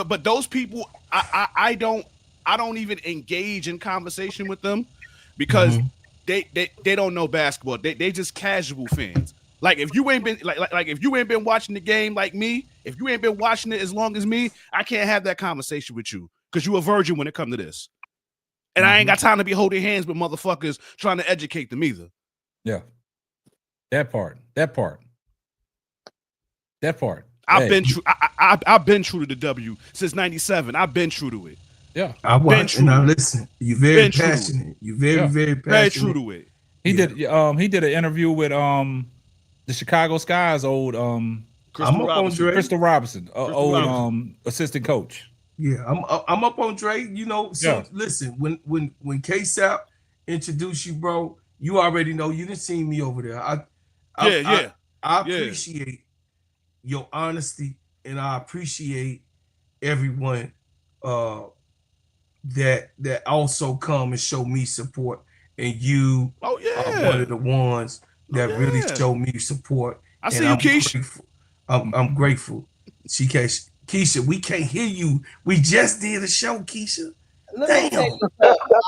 but those people, I don't even engage in conversation with them because they don't know basketball. They just casual fans. Like if you ain't been like if you ain't been watching the game like me, if you ain't been watching it as long as me, I can't have that conversation with you because you a virgin when it comes to this. And I ain't got time to be holding hands with motherfuckers trying to educate them either. Yeah. That part. I've been true. I've been true to the W since '97. I've been true to it. Yeah, I watch and I listen. You're very passionate. You're very passionate. Very true to it. He did an interview with the Chicago Sky's old Crystal Robinson, old assistant coach. Yeah, I'm up on Dre. You know, so listen, when K-Sap introduced you, bro, you already know you didn't see me over there. I appreciate your honesty, and I appreciate everyone that also come and show me support. And you are one of the ones that really show me support. I see you, Keisha. I'm grateful. Keisha, we can't hear you. We just did a show, Keisha. Damn. I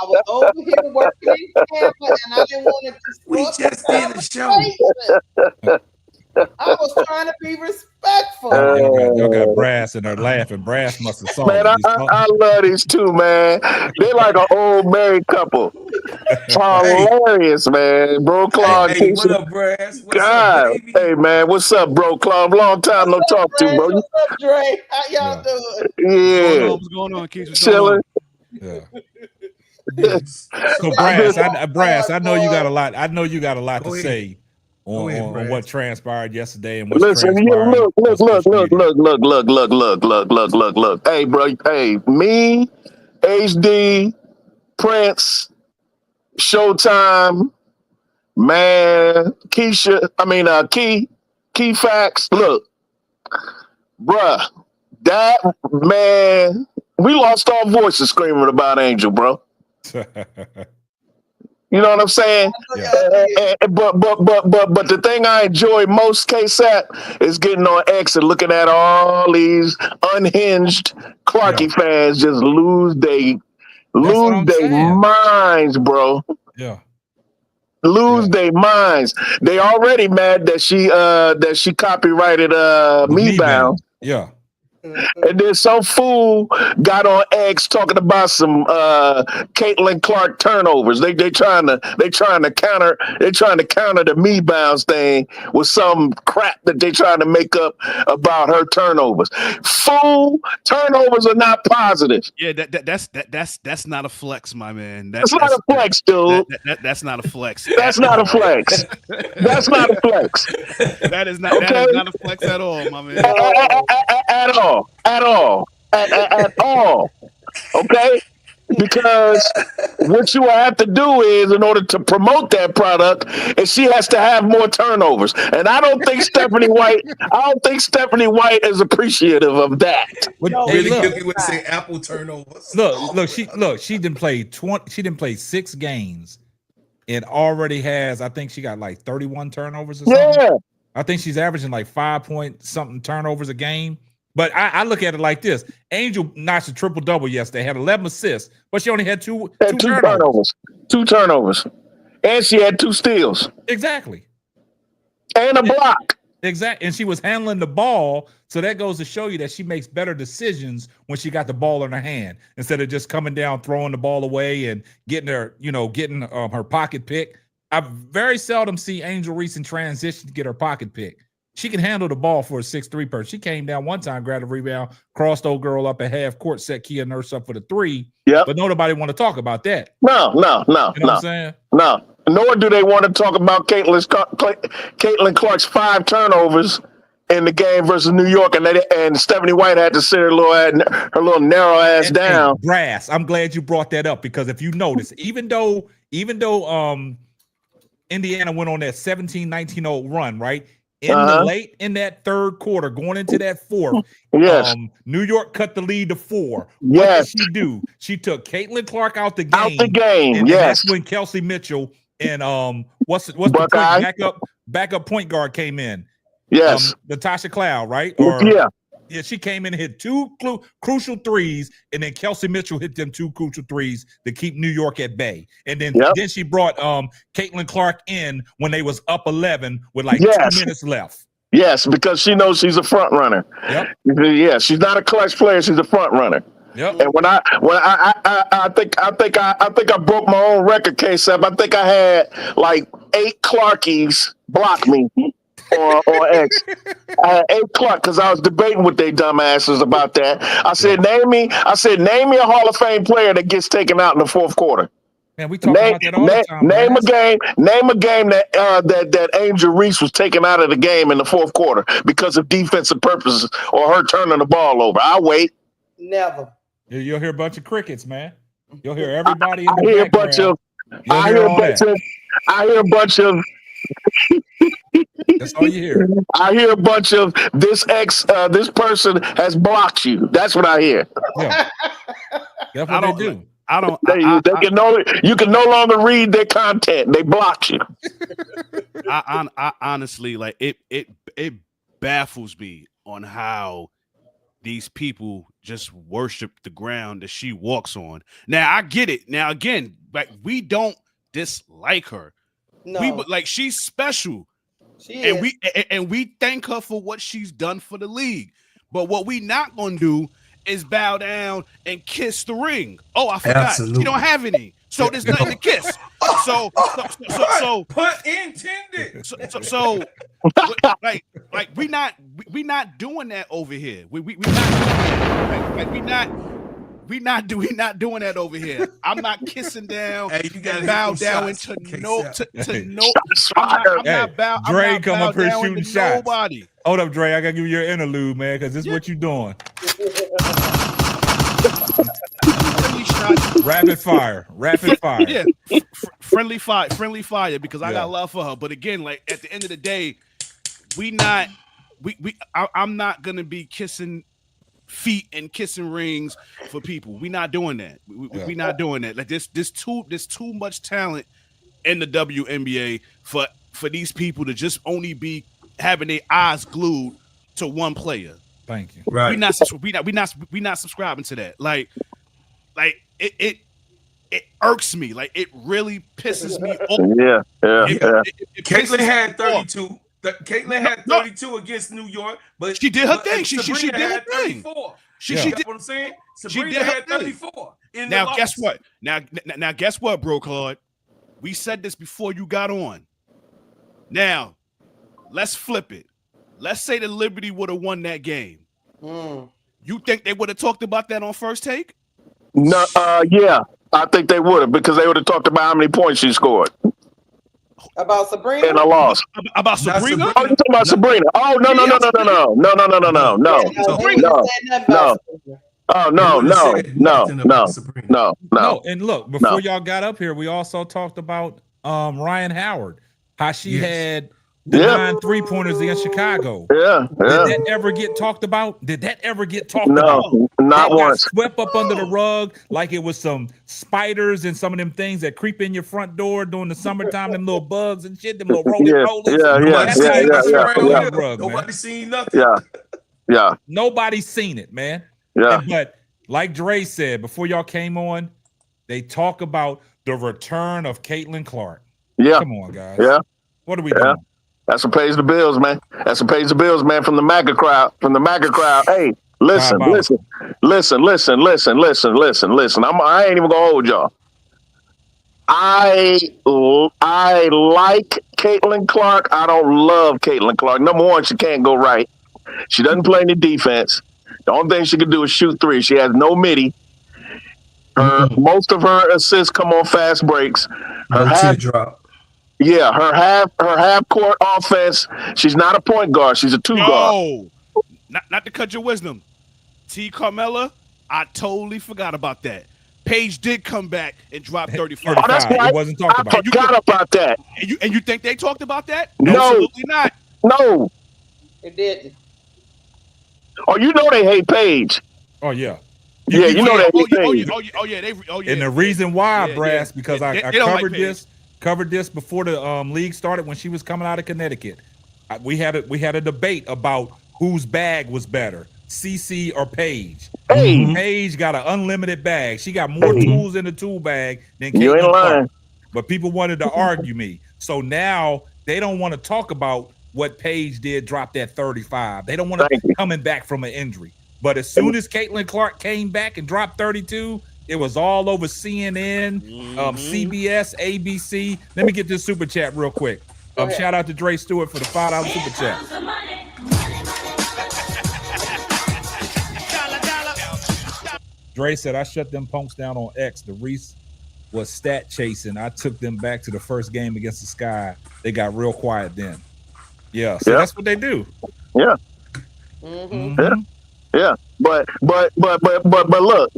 was over here working in Tampa, and I didn't want to. We just did a show. I was trying to be respectful. Y'all got Brass in there laughing. Brass must have saw man, I love these two, man. They're like an old married couple. Hilarious, man. Bro, Claude. Hey, what up, Brass? What's God, up, baby? hey, man. What's up, bro, Claude? Long time no talk to, bro. What's up, Dre? How y'all doing? Yeah. What's going on, Keith? Chilling. Yeah. So Brass, I know you got a lot. I know you got a lot to say on what transpired yesterday and what's transpired. Look. Hey, bro. Hey, me, HD, Prince, Showtime, man, Key Facts. Look, bruh, that man, we lost our voices screaming about Angel, bro. You know what I'm saying? Yeah. But the thing I enjoy most, K-Sat, is getting on X and looking at all these unhinged Clarky fans just lose their minds, bro. Yeah. Lose their minds. They already mad that she copyrighted Me Bound. Yeah. And then some fool got on X talking about some Caitlin Clark turnovers. They trying to counter the Me Bounce thing with some crap that they trying to make up about her turnovers. Fool, turnovers are not positive. Yeah, that's not a flex, my man. That's not a flex, dude. That's not a flex. That's not a flex. That's not a flex. That is not a flex at all, my man. At all. Okay? Because what you have to do is, in order to promote that product, is she has to have more turnovers. And I don't think Stephanie White is appreciative of that. Really would say Apple turnovers. She didn't play 6 games and already has, I think she got like 31 turnovers or something. Yeah. I think she's averaging like 5 point something turnovers a game. But I look at it like this. Angel notched a triple-double yesterday, had 11 assists, but she only had two turnovers. 2 turnovers. And she had 2 steals. Exactly. And a block. Exactly. And she was handling the ball, so that goes to show you that she makes better decisions when she got the ball in her hand instead of just coming down, throwing the ball away and getting her pocket pick. I very seldom see Angel Reese in transition to get her pocket pick. She can handle the ball for a 6'3" person. She came down one time, grabbed a rebound, crossed old girl up at half court, set Kia Nurse up for the 3. Yep. But nobody want to talk about that. No. You know what I'm saying? No. Nor do they want to talk about Caitlin Clark's 5 turnovers in the game versus New York, and Stephanie White had to sit her little narrow ass down. Hey, Brass, I'm glad you brought that up because if you notice, even though Indiana went on that 17-19-0 run, right? Late in that third quarter, going into that fourth, yes. New York cut the lead to 4. Yes. What did she do? She took Caitlin Clark out the game. And yes. That's when Kelsey Mitchell and what's the backup point guard came in. Yes. Natasha Cloud, right? Yeah, she came in and hit two crucial threes, and then Kelsey Mitchell hit them two crucial threes to keep New York at bay. And then she brought Caitlin Clark in when they was up 11 with like 2 minutes left. Yes, because she knows she's a front runner. Yep. Yeah, she's not a clutch player. She's a front runner. Yep. And when I think I broke my own record case up. I think I had like 8 Clarkies block me on X. I had 8 Clark because I was debating with they dumbasses about that. I said, name me a Hall of Fame player that gets taken out in the fourth quarter. Man, we talk about that all the time. Name a game that Angel Reese was taken out of the game in the fourth quarter because of defensive purposes or her turning the ball over. I'll wait. Never. You'll hear a bunch of crickets, man. You'll hear everybody in I the hear background. I hear a bunch of That's all you hear. I hear a bunch of this person has blocked you. That's what I hear. Yeah. That's what they do. You can no longer read their content. They blocked you. I honestly, like, it baffles me on how these people just worship the ground that she walks on. Now I get it. Now again, like, we don't dislike her. No, like, she's special. She is. We thank her for what she's done for the league. But what we not gonna do is bow down and kiss the ring. Oh, I forgot. Absolutely. You don't have any, so there's nothing to kiss. So put intended. So like we not doing that over here. We not doing that over here. I'm not kissing down. Hey, you gotta bow down into no. I'm not bow. Dre come up here shooting shots. Nobody. Hold up, Dre. I gotta give you your interlude, man, because this is what you doing. Rapid fire. Yeah, friendly fire. Because I got love for her. But again, like, at the end of the day, I'm not gonna be kissing feet and kissing rings for people. We not doing that. We not doing that. Like, there's too much talent in the WNBA for these people to just only be having their eyes glued to one player. Thank you. Right. We not subscribing to that. Like it irks me. Like, it really pisses me off. Caitlin had 32. Caitlin had 32 against New York, but she did her thing. She did her thing. She did what I'm saying. Sabrina had 34. Now guess what? Now guess what, bro, Claude? We said this before you got on. Now, let's flip it. Let's say the Liberty would have won that game. You think they would have talked about that on First Take? No, yeah, I think they would have, because they would have talked about how many points she scored. About Sabrina? And a loss. About Sabrina? Oh, you talking about Sabrina? Oh, no. Oh, no. And look, before y'all got up here, we also talked about Ryan Howard, how she had the 9 3-pointers against Chicago. Yeah. Did that ever get talked about? No, not once. Swept up under the rug like it was some spiders and some of them things that creep in your front door during the summertime, them little bugs and shit, them little rollers. Nobody seen nothing. Yeah. Nobody's seen it, man. Yeah. But like Dre said, before y'all came on, they talk about the return of Caitlin Clark. Yeah. Come on, guys. Yeah. What are we doing? That's what pays the bills, man. That's what pays the bills, man, from the MAGA crowd. Hey, listen. I ain't even gonna hold y'all. I like Caitlin Clark. I don't love Caitlin Clark. Number one, she can't go right. She doesn't play any defense. The only thing she can do is shoot three. She has no midi. Most of her assists come on fast breaks. Her teardrop. Yeah, her half court offense. She's not a point guard. She's a 2-guard. Not to cut your wisdom. T. Carmella, I totally forgot about that. Paige did come back and drop 35. Oh, that's right. It wasn't talked about. I forgot about that. And you think they talked about that? No. Absolutely not. No. It did. Oh, you know they hate Paige. Oh, yeah. Yeah, you know they hate Paige. Oh, yeah. And the reason why, Brass, because I covered like covered this before the league started when she was coming out of Connecticut. We had a debate about whose bag was better, CC, or Paige. Hey, Paige got an unlimited bag. She got more tools in the tool bag than you ain't Caitlin lying. Clark. But people wanted to argue me. So now they don't want to talk about what Paige did, drop that 35. They don't want to coming back from an injury. But as soon as Caitlin Clark came back and dropped 32, it was all over CNN, CBS, ABC. Let me get this super chat real quick. Shout out to Dre Stewart for the $5 super chat. Dre said, I shut them punks down on X. The Reese was stat chasing. I took them back to the first game against the Sky. They got real quiet then. Yeah, so that's what they do. Yeah. Yeah. But look.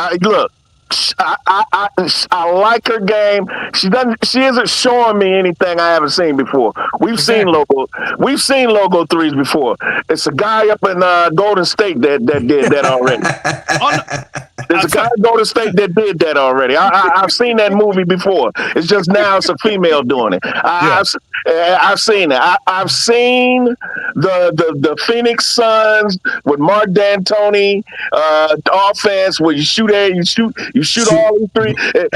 I like her game. She isn't showing me anything I haven't seen before. We've seen logo threes before. It's a guy up in Golden State that did that already. There's a guy in Golden State that did that already. I've seen that movie before. It's just now it's a female doing it. I've seen it. I've seen the Phoenix Suns with Mark D'Antoni offense where you shoot all these three and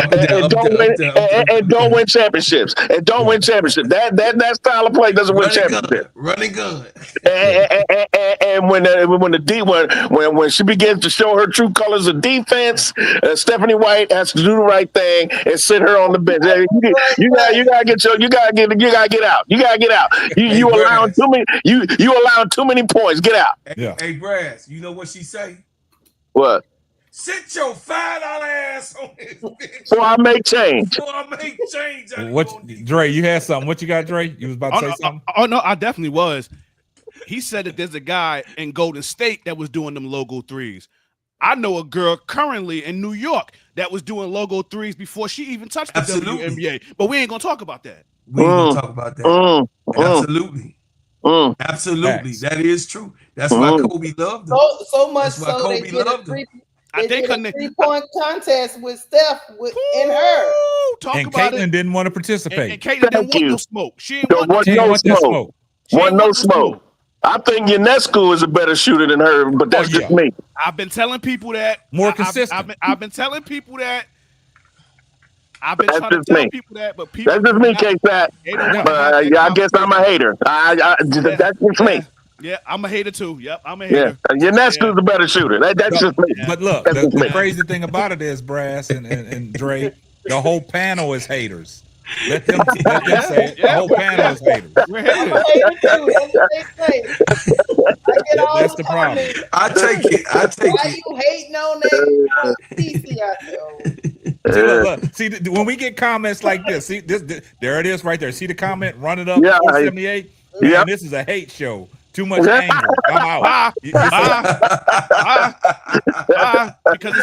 don't win championships. And don't win championships. That style of play doesn't win championships. Running gun. And when she begins to show her true colors of defense, Stephanie White has to do the right thing and sit her on the bench. You gotta get out. You gotta get out. You allowing too many points. Get out. Hey, Brass, you know what she say? What? Sit your $5 ass on this bitch. So I make change. Dre, you had something. What you got, Dre? You was about to say something? Oh no, I definitely was. He said that there's a guy in Golden State that was doing them logo threes. I know a girl currently in New York that was doing logo threes before she even touched the WNBA. But we ain't gonna talk about that. We ain't gonna talk about that. Absolutely. Absolutely. That is true. That's why Kobe loved her. So much so Kobe loved her. They did a 3-point contest with Steph and her. And Caitlin didn't want to participate. And Caitlin didn't want no smoke. She didn't want no smoke. I think Ionescu is a better shooter than her, but that's just me. I've been telling people that. More consistent. I've been telling people that. I've been trying to tell people that, but people. That's just me, K-Fat. I guess I'm a hater. That's just me. Yeah, I'm a hater too. Yep, I'm a hater. Yeah, Ionescu's a better shooter. That's just me. But look, the crazy thing about it is, Brass and Dre, the whole panel is haters. Let them say it. The whole panel is haters. We're haters. That's the problem. I take it. Why you hating on that PC out there? See, when we get comments like this, see this, there it is right there. See the comment? Run it up. 478. Yeah, this is a hate show. Too much anger. I'm out. Because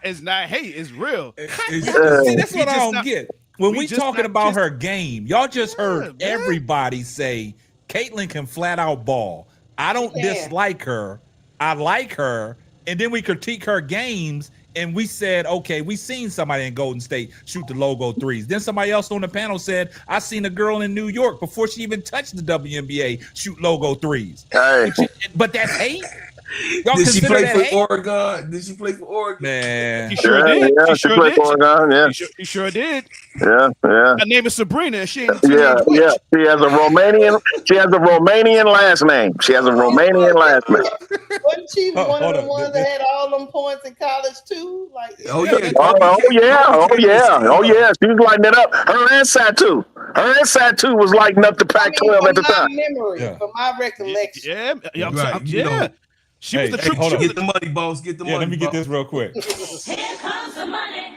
it's not hate. It's real. See, that's what I don't get. When we talking about her game, y'all just heard everybody say Caitlin can flat out ball. I don't dislike her. I like her. And then we critique her games. And we said, okay, we seen somebody in Golden State shoot the logo threes. Then somebody else on the panel said, I seen a girl in New York before she even touched the WNBA shoot logo threes. But that's hate? Y'all Did she play for hate? Oregon? Did she play for Oregon? Man. She sure did. Yeah, she played for Oregon, yeah. She sure did. Yeah. Her name is Sabrina. She ain't She has a Romanian last name. Wasn't she one of the ones that had all them points in college too? Like, Oh yeah. She was lighting it up. Her and Satu was lighting up the Pac-12 at the time. From my recollection. Yeah. She was the trick shooter. Get the money, boss. Get the money. Let me get this real quick. Here comes the money.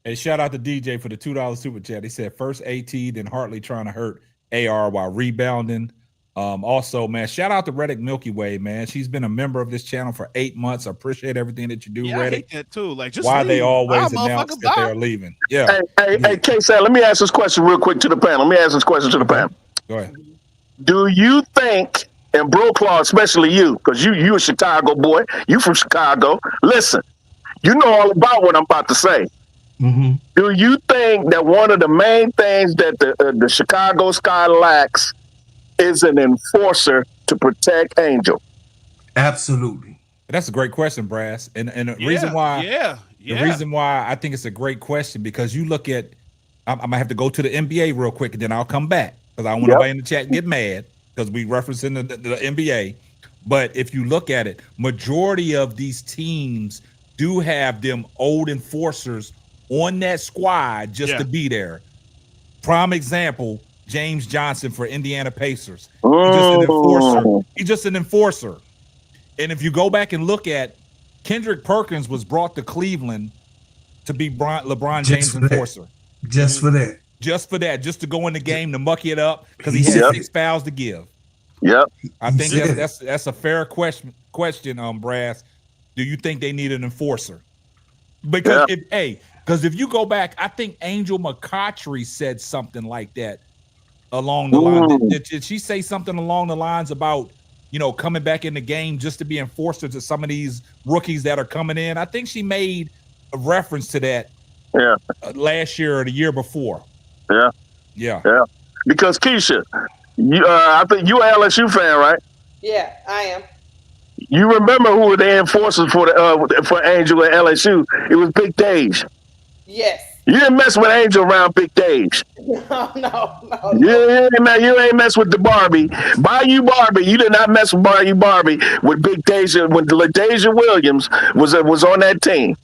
Hey, shout out to DJ for the $2 super chat. He said first AT, then Hartley trying to hurt AR while rebounding. Also, man, shout out to Reddick Milky Way, man. She's been a member of this channel for 8 months. I appreciate everything that you do, Reddick. I hate that too. Like, just why leave. they always announce that they're leaving. Yeah. Hey, K-Sal, let me ask this question real quick to the panel. Go ahead. Do you think, and Bro Claw, especially you, because you a Chicago boy, you from Chicago. Listen, you know all about what I'm about to say. Do you think that one of the main things that the Chicago Sky lacks is an enforcer to protect Angel? Absolutely. That's a great question, Brass. And the reason why the reason why I think it's a great question, because you look at, I'm gonna have to go to the NBA real quick and then I'll come back because I don't want nobody in the chat get mad because we referencing the NBA. But if you look at it, majority of these teams do have them old enforcers on that squad just to be there. Prime example, James Johnson for Indiana Pacers. He's just an enforcer. He's just an enforcer. And if you go back and look at, Kendrick Perkins was brought to Cleveland to be LeBron James' enforcer. Just for that. Just for that. Just to go in the game to mucky it up because he had 6 fouls to give. Yep. I think that's a fair question, Brass. Do you think they need an enforcer? Because if you go back, I think Angel McCoughtry said something like that along the line. Did she say something along the lines about, coming back in the game just to be enforcer to some of these rookies that are coming in? I think she made a reference to that last year or the year before. Yeah. Because Keisha, I think you an LSU fan, right? Yeah, I am. You remember who were the enforcers for Angel at LSU? It was Big Dave. Yes. You didn't mess with Angel around Big Dave. No. You ain't mess with the Barbie. Bayou Barbie. You did not mess with Bayou Barbie with Big Deja when LaDeja Williams was on that team.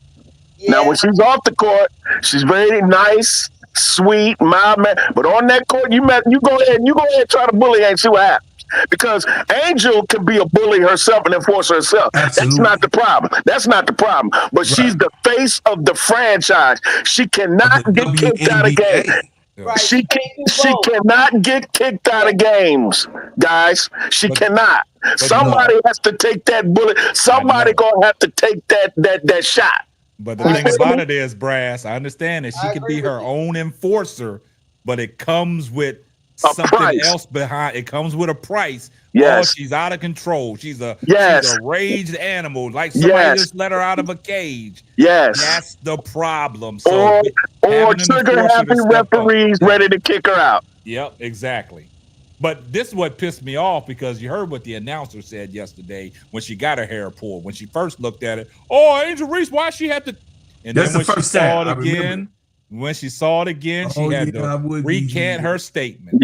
Yeah. Now when she's off the court, she's very nice, sweet, mild man. But on that court, you go ahead and try to bully and see what happens. Because Angel can be a bully herself and enforce herself. Absolutely. That's not the problem. But she's the face of the franchise. She cannot get kicked out of games. Right. She cannot get kicked out of games, guys. She cannot. Somebody has to take that bullet. Somebody gonna have to take that shot. But the thing about it is, Brass, I understand that she can be her own enforcer, but it comes with something else behind. It comes with a price. Yes. Oh, she's out of control. She's a raged animal. Like somebody just let her out of a cage. Yes. That's the problem. So or trigger happy referees ready to kick her out. Yep, exactly. But this is what pissed me off, because you heard what the announcer said yesterday when she got her hair pulled. When she first looked at it, Angel Reese, why she had to? And that's then the first time. When she saw it again, she had to recant her statement.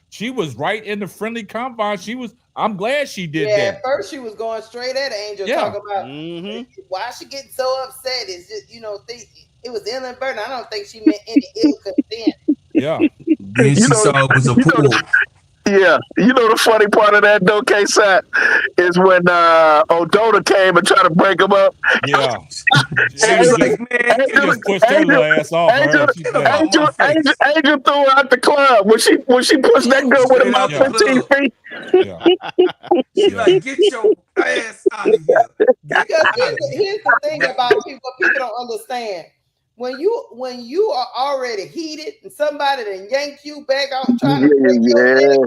She was right in the friendly confines. I'm glad she did that. At first she was going straight at Angel, talking about why she getting so upset. It's just, it was inadvertent. I don't think she meant any ill content. Yeah. Then she saw it was a pool. Yeah, the funny part of that though, K-Sat, is when Odona came and tried to break him up. Yeah, Angel pushed her ass off. Angel threw her out the club when she pushed that girl with about 15 feet. She's like, get your ass out of here. Because here's the thing about people don't understand. When you are already heated and somebody then yank you back out trying to break your neck,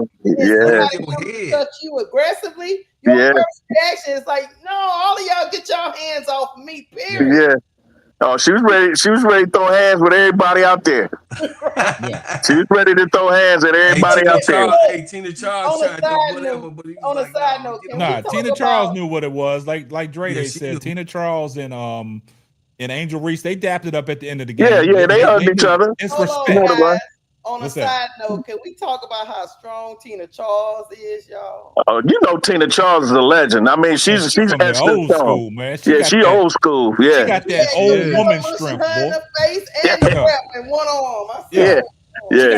somebody touch you aggressively, your first reaction is like, no, all of y'all get your hands off of me, period. Yeah. Oh, she was ready to throw hands with everybody out there. She was ready to throw hands at everybody out there. Hey, Tina Charles tried to do whatever, but he was a side note, Tina Charles knew what it was. Like Dre said, Tina Charles and Angel Reese, they dapped it up at the end of the game. Yeah, they hugged each other. It's respect. On a side note, can we talk about how strong Tina Charles is, y'all? Tina Charles is a legend. I mean, she's from the old school, man. She old school. Yeah, she got that old woman strength, boy. In the face and the rep in one arm. She got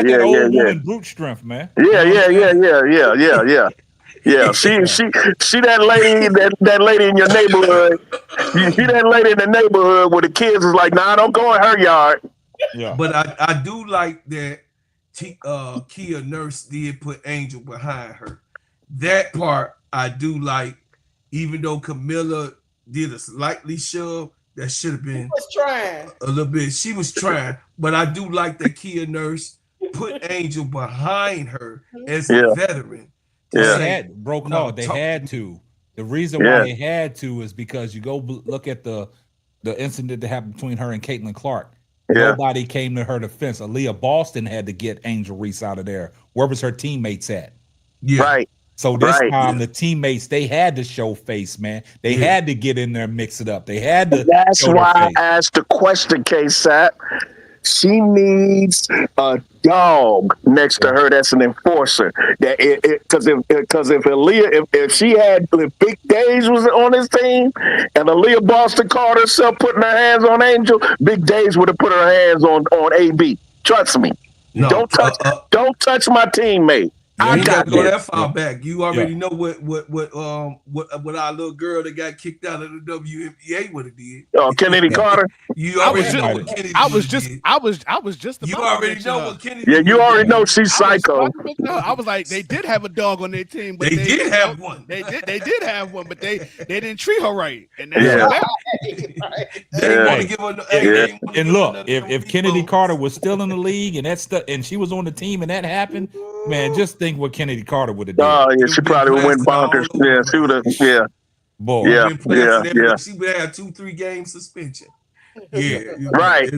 that old woman brute strength, man. Yeah. Yeah, she that lady in your neighborhood. You see that lady in the neighborhood where the kids is like, nah, don't go in her yard. Yeah. But I do like that Kia Nurse did put Angel behind her. That part I do like, even though Camilla did a slightly shove, that should have been trying a little bit. She was trying, but I do like that Kia Nurse put Angel behind her as a veteran. They had to. The reason why they had to is because you go look at the the incident that happened between her and Caitlin Clark. Nobody came to her defense. Aaliyah Boston had to get Angel Reese out of there. Where was her teammates at? Yeah. Right. So this time the teammates, they had to show face, man. They had to get in there and mix it up. They had to. That's why I asked the question, K-Sap. She needs a dog next to her that's an enforcer. That because if Aaliyah, if she had, if Big Days was on his team and Aaliyah Boston called herself putting her hands on Angel, Big Days would have put her hands on AB. Trust me. No, don't touch my teammate. I got to go that far back. You already know what our little girl that got kicked out of the WNBA would have did. Oh, Kennedy Carter. You already know what Kennedy. I was just. You already know what Kennedy. Yeah, you already know she's psycho. I was like, they did have a dog on their team, but they did have one. They did have one, but they didn't treat her right. And they didn't want to give her. And look, if Kennedy Carter was still in the league and she was on the team and that happened, man, just think what Kennedy Carter would have done. Oh yeah, she probably would have went bonkers. Yeah, she would have. Yeah, boy. Yeah. She would have had 2-3 game suspension. Yeah, right.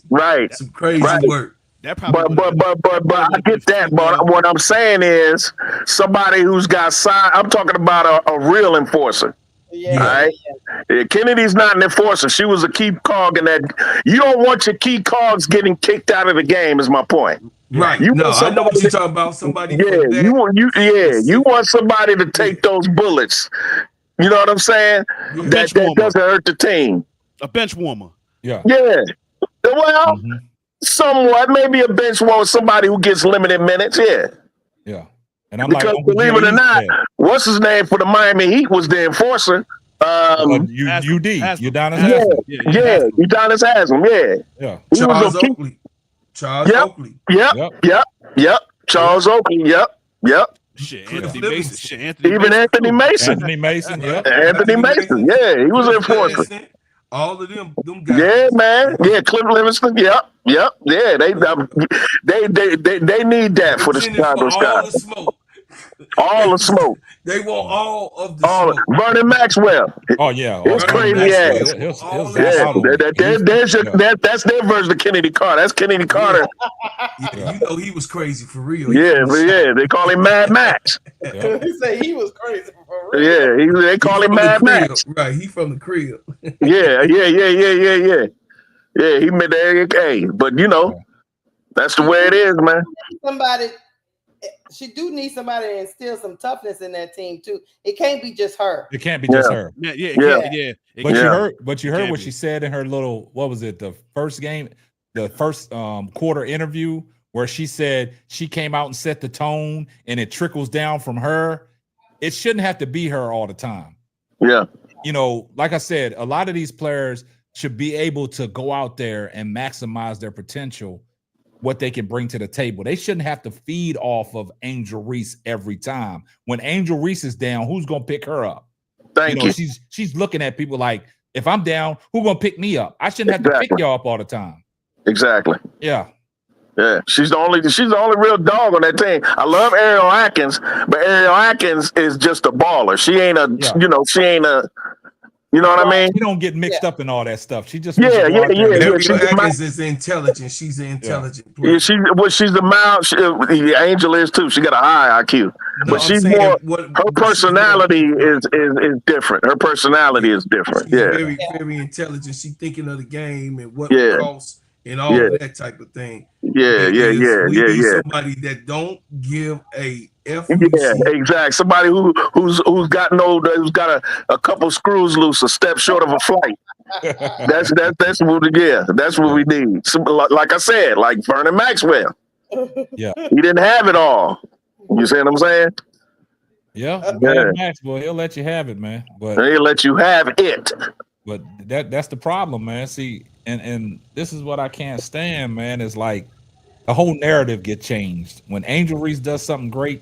Right. Some crazy work. But I get that. But what I'm saying is somebody who's got signed. I'm talking about a real enforcer. Yeah. Right? Yeah, Kennedy's not an enforcer. She was a key cog in that. You don't want your key cogs getting kicked out of the game. Is my point. Right. I know what you're talking about. Somebody. You want somebody to take those bullets. You know what I'm saying? That doesn't hurt the team. A bench warmer. Yeah. Well, somewhat. Maybe a bench warmer. Somebody who gets limited minutes. Yeah. Yeah. And I'm because like, believe it or not, what's his name for the Miami Heat was the enforcer. Udonis Haslem. Udonis Haslem. Yeah. Charles Oakley. Oakley. Yep. Charles Oakley. Yep. Shit, Anthony Mason. Anthony Mason. Anthony Mason. Yeah, he was an enforcer. All of them guys. Yeah, man. Yeah, Cliff Livingston. Yep. Yeah, they need that for the Chicago Sky. All the smoke. They want all of the smoke. Vernon Maxwell. Oh yeah, it's crazy ass. That's their version of Kennedy Carter. That's Kennedy Carter. You know he was crazy for real. Yeah. They call him Mad Max. They say he was crazy for real. Yeah, they call him Mad Max. Right, he from the crib. Yeah. Yeah, he made the but you know, that's the way it is, man. She do need somebody to instill some toughness in that team too. It can't be just her. It can't be just her. Yeah. But you heard what she said in her little, what was it, the first quarter interview where she said she came out and set the tone and it trickles down from her. It shouldn't have to be her all the time. Yeah. You know, like I said, a lot of these players should be able to go out there and maximize their potential, what they can bring to the table. They shouldn't have to feed off of Angel Reese every time. When Angel Reese is down, who's gonna pick her up? Thank you. She's looking at people like, if I'm down, who's gonna pick me up? I shouldn't have to pick y'all up all the time. Exactly. Yeah. She's the only real dog on that team. I love Ariel Atkins, but Ariel Atkins is just a baller. She ain't you know what I mean? She don't get mixed up in all that stuff. She just Ariel Atkins is intelligent. She's an intelligent player. She's the mild. Angel is too. She got a high IQ, but she's more. Her personality is different. Her personality is different. She's very, very intelligent. She's thinking of the game and what it costs and all of that type of thing. We need somebody that don't give a F. Yeah, exactly. Somebody who's got a couple screws loose, a step short of a flight. That's what we need. Like I said, like Vernon Maxwell. Yeah, he didn't have it all. You see what I'm saying? Yeah. Maxwell, he'll let you have it, man. But he'll let you have it. But that's the problem, man. See, and this is what I can't stand, man. Is like the whole narrative get changed when Angel Reese does something great.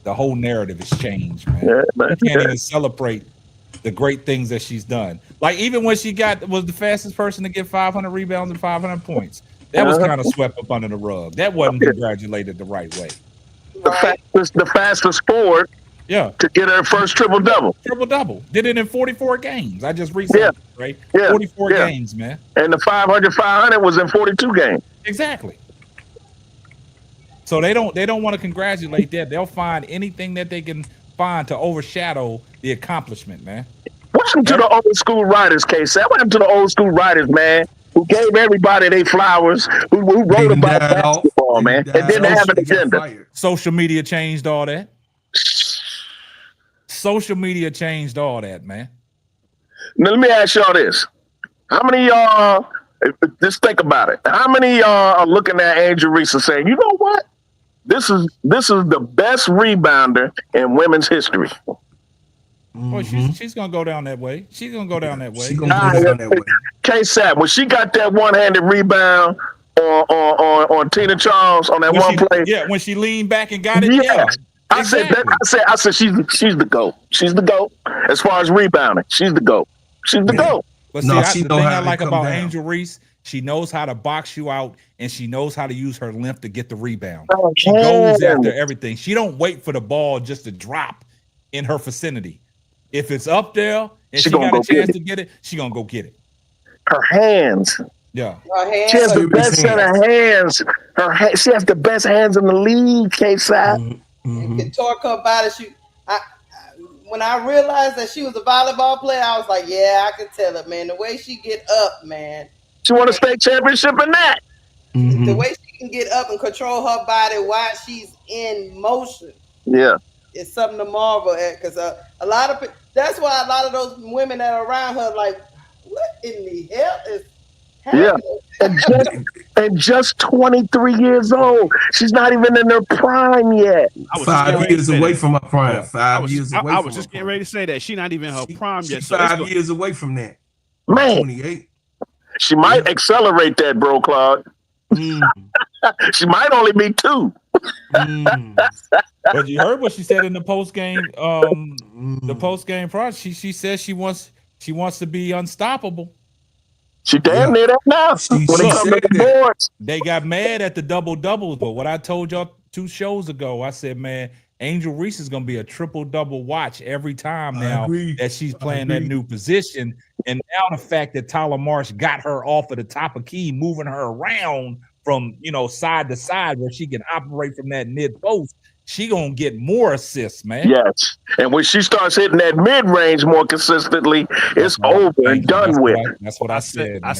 The whole narrative is changed, man. You can't even celebrate the great things that she's done. Like even when she was the fastest person to get 500 rebounds and 500 points, that was kind of swept up under the rug. That wasn't congratulated the right way. The fastest forward Yeah. To get her first triple-double. Triple-double. Did it in 44 games. I just researched right? Yeah. 44 games, man. And the 500 was in 42 games. Exactly. So they don't want to congratulate that. They'll find anything that they can find to overshadow the accomplishment, man. What happened to the old school writers, K-Sap? What happened to the old school writers, man? Who gave everybody their flowers, who wrote about basketball, man, and didn't have an agenda. Social media changed all that. Social media changed all that, man. Now let me ask y'all this. How many of y'all, just think about it. How many of y'all are looking at Angel Reese and saying, you know what? This is the best rebounder in women's history. Well, she's gonna go down that way. She's gonna go down that way. K-Sap, when she got that one-handed rebound on Tina Charles on that one play. Yeah, when she leaned back and got it. Yeah. I said she's the GOAT. She's the GOAT as far as rebounding. She's the GOAT. She's the GOAT. But see, the thing I like about Angel Reese, she knows how to box you out, and she knows how to use her length to get the rebound. She goes after everything. She don't wait for the ball just to drop in her vicinity. If it's up there and she got a chance to get it, she gonna go get it. Her hands. Yeah. She has the best set of hands. She has the best hands in the league, K-Sap. And can talk about it. When I realized that she was a volleyball player, I was like, yeah, I can tell it, man. The way she get up, man. She won a state championship in that. The way she can get up and control her body while she's in motion. Yeah. It's something to marvel at, because a lot of that's why a lot of those women that are around her like, what in the hell is happening? Yeah, and just 23 years old. She's not even in her prime yet. 5 years away from her prime. 5 years away. I was just getting ready to say that she's not even her prime yet. So 5 years away from that. Man, 28. She might accelerate that, bro, Claude. She might only be 2. But you heard what she said in the post game. The post game process. She says she wants to be unstoppable. She damn near that now. When it comes to the boards, they got mad at the double doubles. But what I told y'all 2 shows ago, I said, man, Angel Reese is gonna be a triple double watch every time now that she's playing that new position. And now the fact that Tyler Marsh got her off of the top of key, moving her around from side to side where she can operate from that mid post, she gonna get more assists, man. Yes, and when she starts hitting that mid range more consistently, it's over and done with. That's what I said. I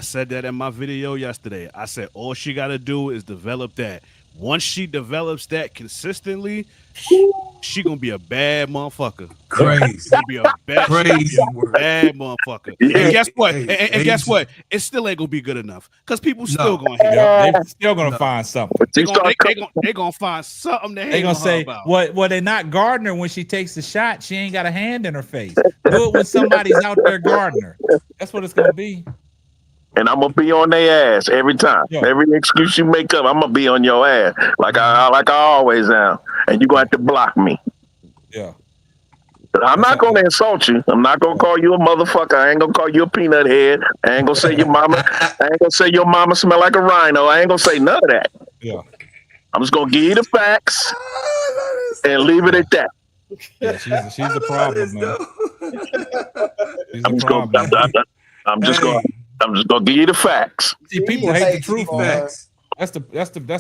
said that in my video yesterday. I said all she got to do is develop that. Once she develops that consistently, she gonna be a bad motherfucker. Crazy. Gonna be a bad motherfucker. Yeah. And guess what? And guess what? It still ain't gonna be good enough because people still gonna hate. They're still gonna find something. They gonna find something to hate. They gonna say, "Well, they're not guarding her when she takes the shot. She ain't got a hand in her face. Do it when somebody's out there guarding her." That's what it's gonna be. And I'm gonna be on their ass every time. Yeah. Every excuse you make up, I'm gonna be on your ass, like I always am. And you're gonna have to block me. Yeah. I'm not gonna insult you. I'm not gonna call you a motherfucker. I ain't gonna call you a peanut head. I ain't gonna say your mama. I ain't gonna say your mama smell like a rhino. I ain't gonna say none of that. Yeah. I'm just gonna give you the facts and leave it at that. Yeah, she's the problem, man. I'm just gonna give you the facts. See, people hate the truth, man. That's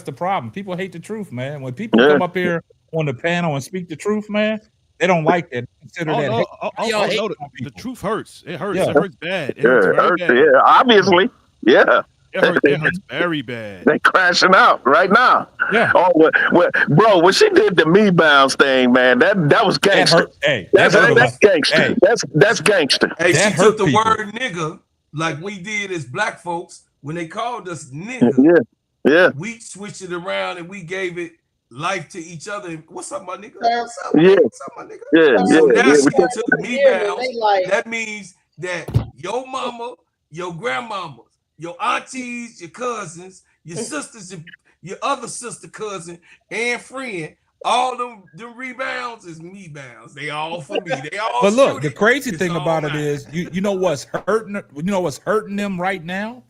the problem. People hate the truth, man. When people come up here on the panel and speak the truth, man, they don't like that. Consider the truth hurts. It hurts. Yeah. It hurts bad. It hurts bad. Yeah, obviously. Yeah. It hurts very bad. They crashing out right now. Yeah. Oh, bro, when she did the me bounce thing, man, that was gangster. That's gangster. Hey. That's gangster. Hey, she took the word nigga like we did as black folks when they called us nigga. Yeah. We switched it around and we gave it life to each other. What's up, my nigga? What's up, my nigga? Yeah. So now she took me bounce. That means that your mama, your grandmama, your aunties, your cousins, your sisters, your other sister, cousin, and friend, all them rebounds is me bounds. They all for me. They all. But look, the crazy thing about it is, you know what's hurting? You know what's hurting them right now?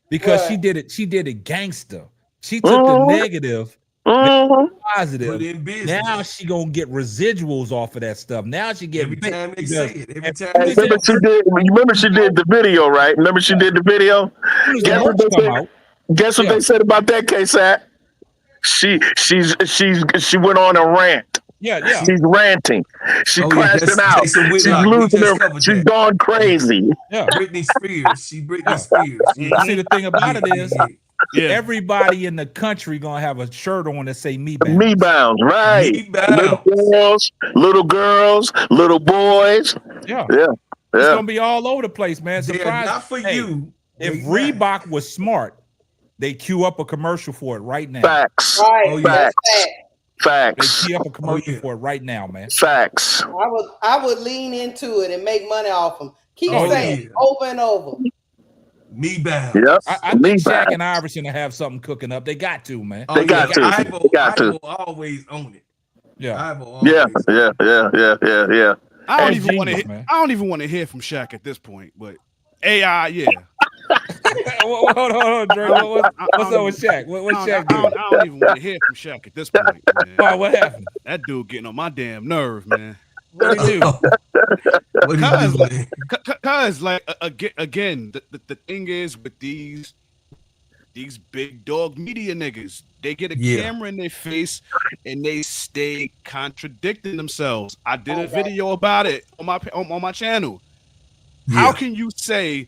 Because she did it gangster. She took the negative Positive. Now she gonna get residuals off of that stuff. Now she get every time they say it. Every time. Remember she did the video, right? Remember she did the video. Guess what they said about that case at? She went on a rant. Yeah. She's ranting. She's crashing out. She's losing her. She's gone crazy. Yeah. Britney Spears. Britney Spears. Yeah. See, the thing about it is, everybody in the country gonna have a shirt on that say "Me Bounce." Me Bounce, right? Me Bounce. Little girls, little boys. Yeah. It's gonna be all over the place, man. Surprise! Not for you. If Reebok was smart, they queue up a commercial for it right now. Facts. Right. Facts. They queue up a commercial for it right now, man. Facts. I would lean into it and make money off them. Keep saying it over and over. Me Bounce. Yep. I think Shaq and Iverson will have something cooking up. They got to, man. They got to. Ivo always own it. Yeah. I don't even want to hear from Shaq at this point, but AI, yeah. Hold on, Dre. What's up with Shaq? What's Shaq doing? I don't even want to hear from Shaq at this point, man. Oh, what happened? That dude getting on my damn nerve, man. What did he do? Cause again, the thing is with these big dog media niggas, they get a camera in their face and they stay contradicting themselves. I did a video about it on my channel. How can you say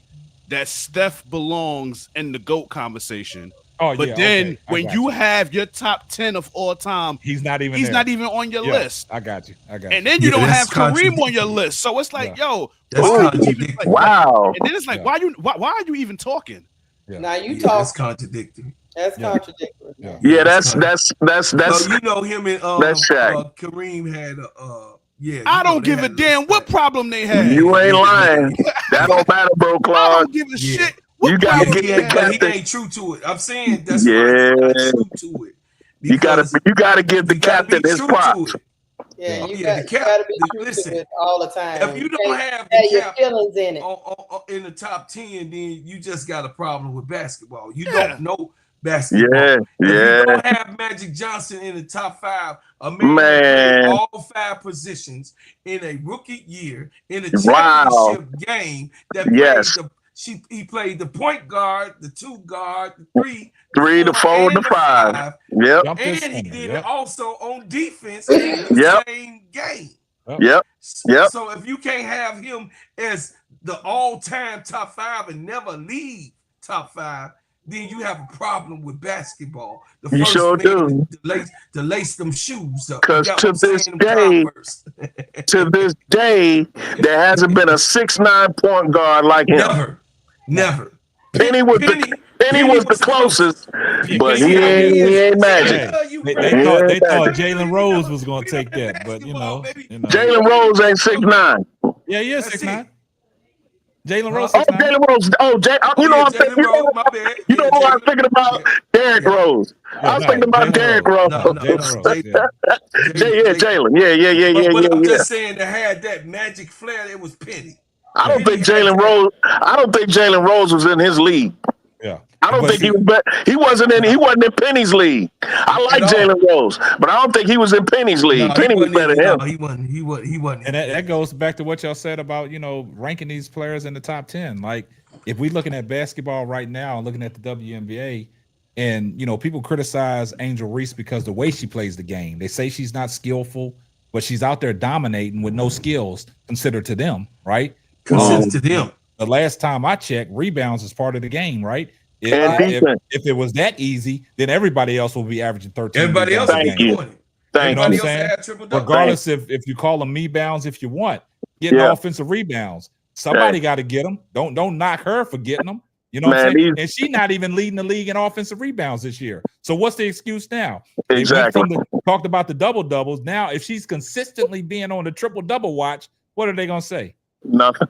that Steph belongs in the GOAT conversation? But then when you have your top 10 of all time, he's not even on your list. I got you. And then you don't have Kareem on your list. So it's like, wow. And then it's like, why are you even talking? Now you talk. That's contradictory. That's contradictory. That's So you know him and Kareem had I don't give a damn what problem they had. You ain't lying. That don't matter, bro, Claude. I don't give a shit. You gotta get he ain't true to it. I'm saying that's why he's not true to it. You gotta give the captain his props. Yeah, you gotta be true to it all the time. If you don't have your feelings in it in the top 10, then you just got a problem with basketball. You don't know basketball. If you don't have Magic Johnson in the top 5, a man all 5 positions in a rookie year in a championship game that he played the point guard, the 2 guard, the 3, the 4, the 5. Yep. And he did it also on defense in the same game. Yep. So if you can't have him as the all-time top 5 and never leave top 5, then you have a problem with basketball. You sure do. To lace them shoes up. Because to this day, there hasn't been a 6'9" point guard like him. Never. Penny was the closest, but he ain't Magic. They thought Jalen Rose was going to take that, but you know. Jalen Rose ain't 6'9". Yeah, he is 6'9". Jalen Rose. Jalen Rose. You know who I'm thinking about? Derrick Rose. I was thinking about Derrick Rose. Jalen. Yeah. But I'm just saying, to have that magic flair, it was Penny. I don't think Jalen Rose was in his league. Yeah. I don't think he wasn't in Penny's league. I like Jalen Rose, but I don't think he was in Penny's league. Penny was better than him. He wasn't. And that goes back to what y'all said about, ranking these players in the top 10. Like, if we're looking at basketball right now and looking at the WNBA, and people criticize Angel Reese because the way she plays the game. They say she's not skillful, but she's out there dominating with no skills considered to them, right? Considered to them. The last time I checked, rebounds is part of the game, right? If it was that easy, then everybody else will be averaging 13. Everybody else will be doing it. You know what I'm saying? Regardless if you call them me bounds if you want, getting offensive rebounds. Somebody got to get them. Don't knock her for getting them. You know what I'm saying? And she's not even leading the league in offensive rebounds this year. So what's the excuse now? Exactly. Talked about the double-doubles. Now, if she's consistently being on the triple-double watch, what are they going to say? Nothing.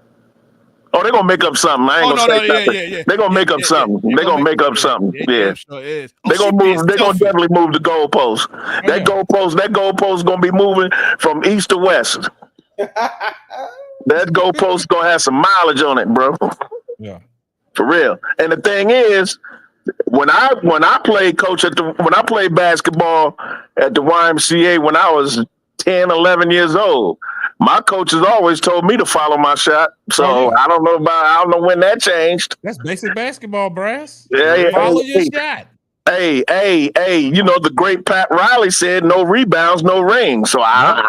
Oh, they're gonna make up something. I ain't gonna say nothing. They're gonna make up something. They're gonna make up something. Yeah. They're gonna move. They're gonna definitely move the goalpost. That goalpost gonna be moving from east to west. That goalpost gonna have some mileage on it, bro. Yeah. For real. And the thing is, When I played coach when I played basketball at the YMCA when I was 10, 11 years old, my coaches always told me to follow my shot. So I don't know when that changed. That's basic basketball, Brass. Yeah. Follow your shot. Hey, you know, the great Pat Riley said no rebounds, no rings. So Pat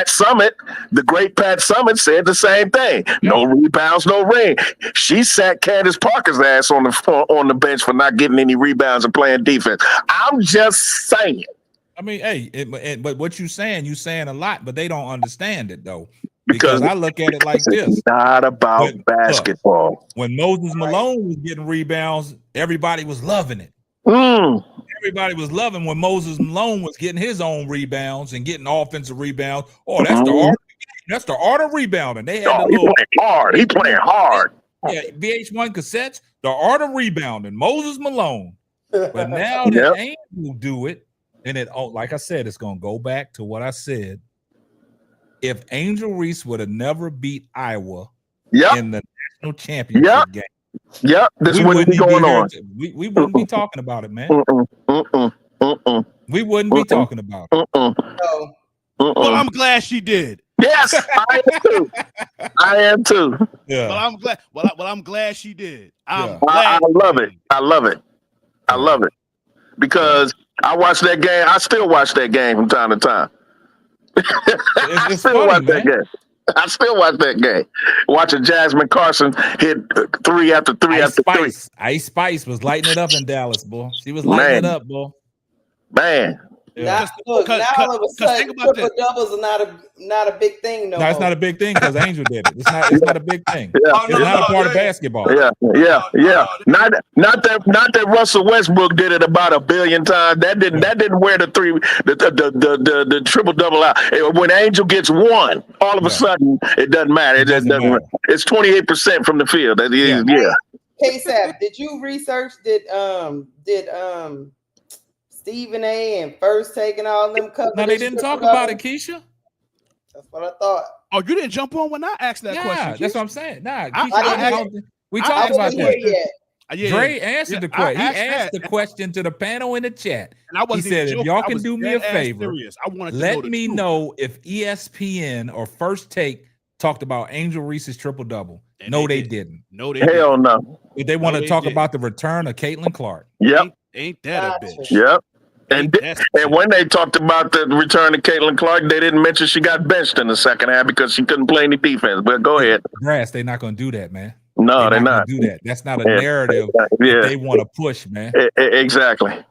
Summitt, the great Pat Summitt said the same thing. No rebounds, no ring. She sat Candace Parker's ass on the bench for not getting any rebounds and playing defense. I'm just saying. I mean, but what you saying a lot, but they don't understand it though. Because I look at it like this. It's not about basketball. Look, when Moses Malone was getting rebounds, everybody was loving it. Everybody was loving when Moses Malone was getting his own rebounds and getting offensive rebounds. Oh, that's the art of the game. That's the art of rebounding. They had he playing hard. Yeah, VH1 cassettes, the art of rebounding, Moses Malone. But now that Angel do it, and like I said, it's gonna go back to what I said. If Angel Reese would have never beat Iowa in the national championship game, this wouldn't be going on. We wouldn't be talking about it, man. We wouldn't be talking about it. Well, I'm glad she did. Yes, I am too. I am too. Yeah. Well, I'm glad. Well, I'm glad she did. I love it. I love it. I love it because I watch that game. I still watch that game from time to time. I still watch that game. Watching Jasmine Carson hit 3 after 3 after 3. Ice Spice was lighting it up in Dallas, boy. She was lighting it up, boy. Man. Now all of a sudden, triple doubles are not a big thing. No, it's not a big thing because Angel did it. It's not a big thing. It's not a part of basketball. Yeah. Not that Russell Westbrook did it about 1 billion times. That didn't wear the triple double out. When Angel gets one, all of a sudden it doesn't matter. It doesn't matter. It's 28% from the field. K-Sap, did you research? Did Stephen A. and First Take and all them cover? No, they didn't talk about it, Keisha. That's what I thought. Oh, you didn't jump on when I asked that question. Yeah, that's what I'm saying. Nah, we talked about that. Dre answered the question. He asked the question to the panel in the chat. And he said, if y'all can do me a favor, let me know if ESPN or First Take talked about Angel Reese's triple-double. No, they didn't. No, they Hell no. They want to talk about the return of Caitlin Clark. Yep. Ain't that a bitch? Yep. And when they talked about the return of Caitlin Clark, they didn't mention she got benched in the second half because she couldn't play any defense. But go ahead. Grass, they're not going to do that, man. No, they're not. Do that. That's not a narrative that they want to push, man. Exactly.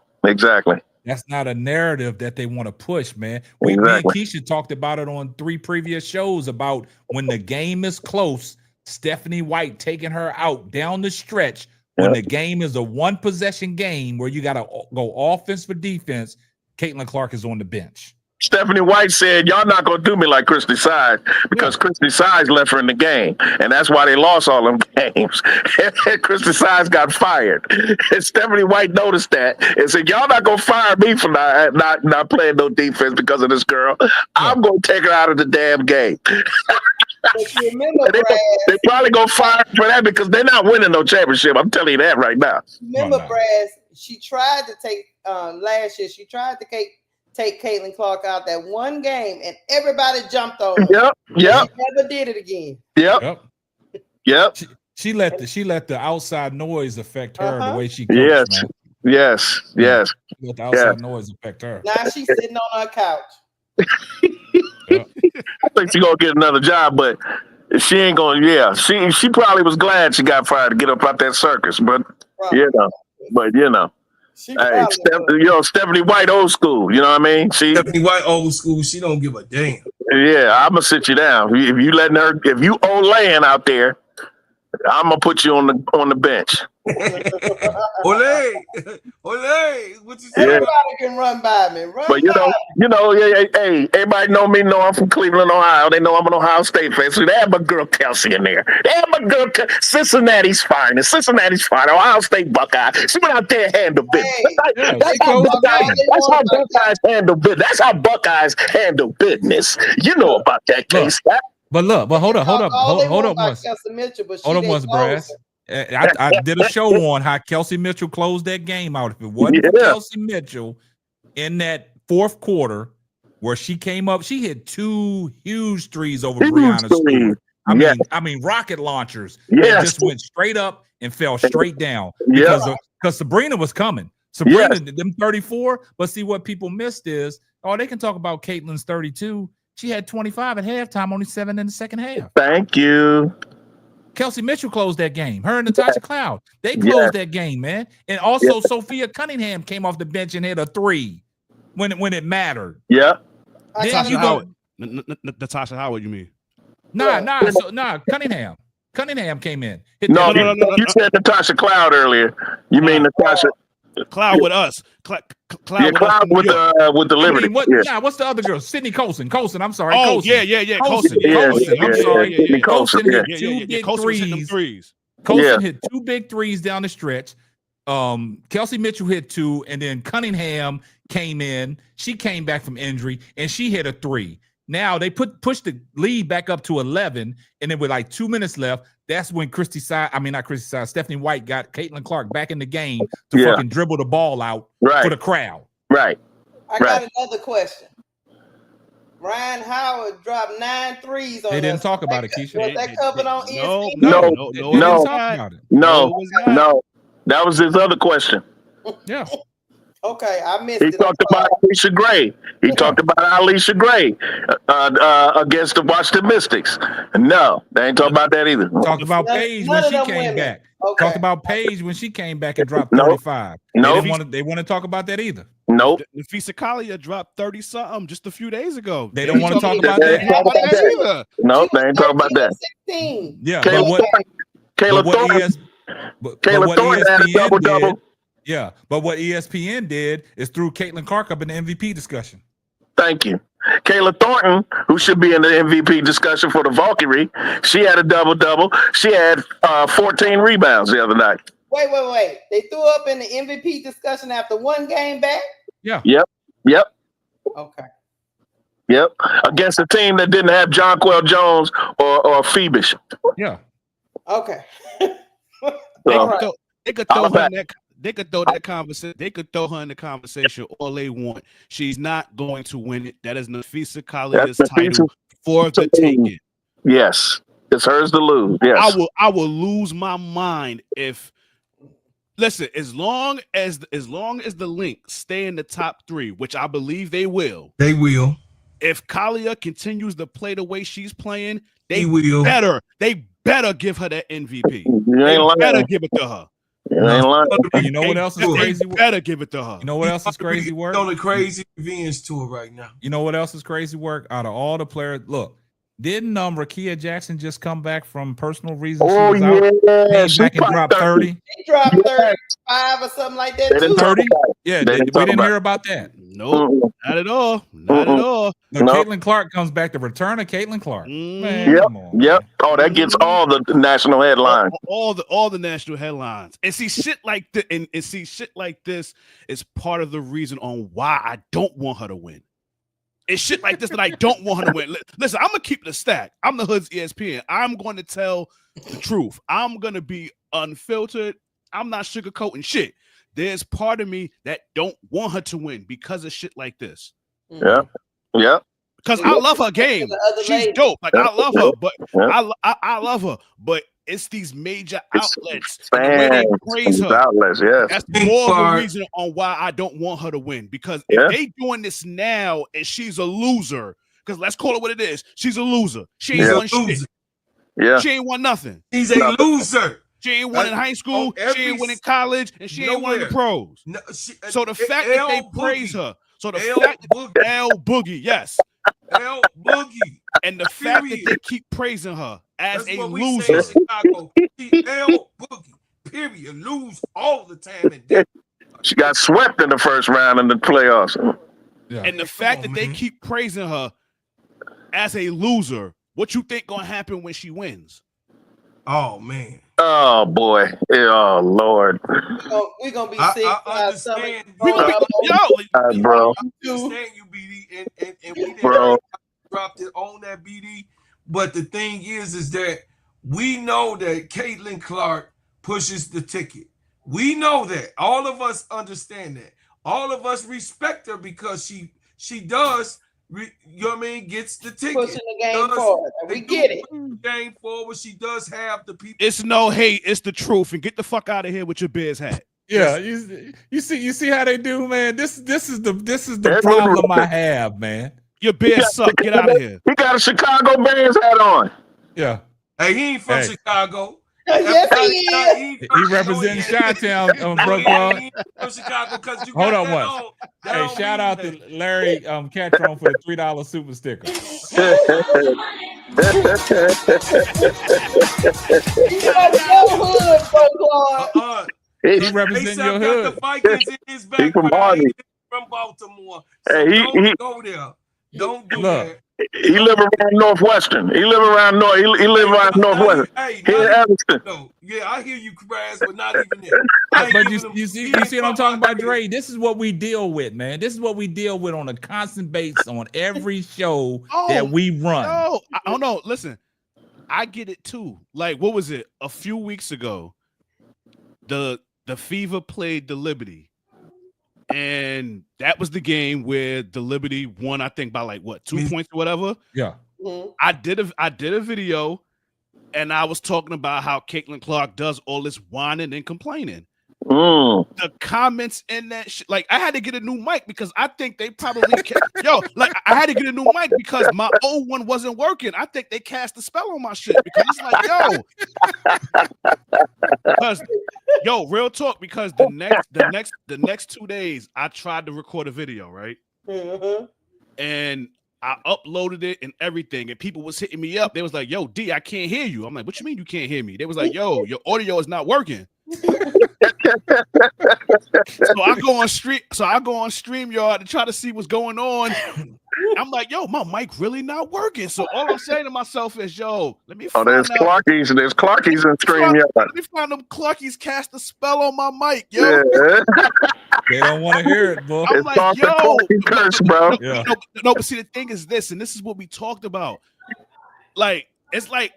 That's not a narrative that they want to push, man. Me and Keisha talked about it on 3 previous shows about when the game is close, Stephanie White taking her out down the stretch. When the game is a 1-possession game where you got to go offense for defense, Caitlin Clark is on the bench. Stephanie White said, y'all not going to do me like Christy Sides because Christy Sides left her in the game. And that's why they lost all them games. Christy Sides got fired. And Stephanie White noticed that and said, y'all not going to fire me for not playing no defense because of this girl. I'm going to take her out of the damn game. Remember, they probably gonna fire for that because they're not winning no championship. I'm telling you that right now. Remember, Brad, she tried to take last year. She tried to take Caitlin Clark out that one game, and everybody jumped on her. Yep. She never did it again. Yep. She let the outside noise affect her the way she coached, man. Yes. She let the outside noise affect her. Now she's sitting on her couch. I think she's gonna get another job, but she ain't gonna. Yeah, she probably was glad she got fired to get up out that circus, but hey, Stephanie White, old school. You know what I mean? Stephanie White, old school. She don't give a damn. Yeah, I'm gonna sit you down if you letting her. If you Olayin out there, I'm gonna put you on the bench. Ole, what you say? Everybody can run by me. But hey, everybody know me. Know I'm from Cleveland, Ohio. They know I'm an Ohio State fan. So they have my girl Kelsey in there. They have my girl Cincinnati's fine. Ohio State Buckeye. She went out there and handled business. That's how Buckeyes handle business. That's how Buckeyes handle business. You know about that case. But hold up once, Brass. I did a show on how Kelsey Mitchell closed that game out. If it wasn't for Kelsey Mitchell in that fourth quarter where she came up, she hit 2 huge threes over Breanna Stewart. I mean, rocket launchers. That just went straight up and fell straight down because Sabrina was coming. Sabrina, them 34. But see, what people missed is, they can talk about Caitlin's 32. She had 25 at halftime, only 7 in the second half. Thank you. Kelsey Mitchell closed that game. Her and Natasha Cloud, they closed that game, man. And also Sophia Cunningham came off the bench and hit a 3 when it mattered. Yeah. Natasha Howard. Natasha Howard, you mean? Nah. Cunningham came in. No, you said Natasha Cloud earlier. You mean Natasha Cloud with us. Cloud with the Liberty. What's the other girl? Sydney Colson. I'm sorry. Oh, Colson. Yeah. Colson. I'm sorry. Colson hit 2 big threes. Colson hit 2 big threes down the stretch. Kelsey Mitchell hit 2, and then Cunningham came in. She came back from injury, and she hit a 3. Now they pushed the lead back up to 11, and then with like 2 minutes left, that's when Stephanie White got Caitlin Clark back in the game to fucking dribble the ball out for the crowd. Right. I got another question. Ryan Howard dropped 9 threes on. They didn't talk about it, Keisha. Was that covered on ESPN? No. That was his other question. Yeah. Okay, I missed it. He talked about Alicia Gray. He talked about Alicia Gray against the Washington Mystics. No, they ain't talking about that either. Talked about Paige when she came back. Talked about Paige when she came back and dropped 35. No, they want to talk about that either. Nope. Nafisa Kalia dropped 30-something just a few days ago. They don't want to talk about that either. No, they ain't talking about that. Yeah, Kayla Thornton had a double-double. Yeah, but what ESPN did is threw Caitlin Clark up in the MVP discussion. Thank you. Kayla Thornton, who should be in the MVP discussion for the Valkyrie, she had a double-double. She had 14 rebounds the other night. Wait. They threw up in the MVP discussion after 1 game back? Yeah. Yep. Okay. Yep. Against a team that didn't have Jonquel Jones or Phoebus. Yeah. Okay. They could throw her in that. They could throw that conversation. They could throw her in the conversation all they want. She's not going to win it. That is Nafisa Kalia's title for the taking. Yes, it's hers to lose. Yes, I will lose my mind if. Listen, as long as the Lynx stay in the top 3, which I believe they will. They will. If Kalia continues to play the way she's playing, they will. They better give her that MVP. They better give it to her. You know what else is crazy? Better give it to her. You know what else is crazy work? On the crazy revenge tour right now. You know what else is crazy work? Out of all the players, look, didn't Rakia Jackson just come back from personal reasons? Oh, she was out, came back and dropped 30. He dropped 35 or something like that too. 30? Yeah, we didn't hear about that. Nope, not at all. Not at all. No, Caitlin Clark comes back. The return of Caitlin Clark. Man, yep. Oh, that gets all the national headlines. All the national headlines. And see shit like this is part of the reason on why I don't want her to win. It's shit like this that I don't want her to win. Listen, I'm gonna keep the stack. I'm the Hood's ESPN. I'm going to tell the truth. I'm gonna be unfiltered. I'm not sugarcoating shit. There's part of me that don't want her to win because of shit like this. Yeah. Because I love her game. She's dope. Like I love her, but I love her. But it's these major outlets. The way they praise her. Outlets, yes. That's more of the reason on why I don't want her to win. Because if they doing this now and she's a loser, because let's call it what it is, she's a loser. She ain't won shit. Yeah. She ain't won nothing. She's a loser. She ain't won in high school. She ain't won in college, and she ain't won in the pros. No, so the fact that they praise her, L Boogie, yes, L Boogie, and the fact that they keep praising her as a loser, Chicago, L Boogie, period, lose all the time, and she got swept in the first round in the playoffs. Yeah. And the fact that they keep praising her as a loser, what you think gonna happen when she wins? Oh man. Oh boy. Oh Lord. We're gonna be sick. I understand. Bro. I understand you, BD, and we didn't drop it on that, BD. But the thing is that we know that Caitlin Clark pushes the ticket. We know that. All of us understand that. All of us respect her because she does, you know what I mean, gets the ticket. Pushing the game forward. We get it. Game forward. She does have the people. It's no hate. It's the truth. And get the fuck out of here with your Bears hat. Yeah, you see how they do, man. This is the problem I have, man. Your Bears suck. Get out of here. He got a Chicago Bears hat on. Yeah. Hey, he ain't from Chicago. Yes, he is. He representing Chi-Town, Brooklyn. He from Chicago because you hold got on that one. on. Hey, shout out to Larry Catron for the $3 super sticker. He represents your hood. Got the Vikings in his back. From Baltimore. So hey, don't go there. Don't do that. He live around Northwestern. He live around Northwestern. Hey, no. Yeah, I hear you, Crash, but not even there. But you see what I'm talking about, Dre? This is what we deal with, man. This is what we deal with on a constant basis on every show that we run. No, I don't know. Listen, I get it too. Like, what was it? A few weeks ago, the Fever played the Liberty. And that was the game where the Liberty won, I think, by like what, 2 points or whatever. Yeah. Mm-hmm. I did a video, and I was talking about how Caitlin Clark does all this whining and complaining. The comments in that shit, like I had to get a new mic because I think they probably I had to get a new mic because my old one wasn't working. I think they cast a spell on my shit because it's like, real talk, because the next 2 days I tried to record a video, right? Mm-hmm. And I uploaded it and everything, and people was hitting me up. They was like, "Yo, D, I can't hear you." I'm like, "What you mean you can't hear me?" They was like, "Yo, your audio is not working." So I go on StreamYard to try to see what's going on. I'm like, "Yo, my mic really not working." So all I'm saying to myself is, "Yo, let me find there's Clarkies in StreamYard. Let me find them Clarkies cast a spell on my mic, yo." Yeah. They don't want to hear it, bro. I'm like, "Yo, curse, bro." No, but see, the thing is this, and this is what we talked about. Like, it's like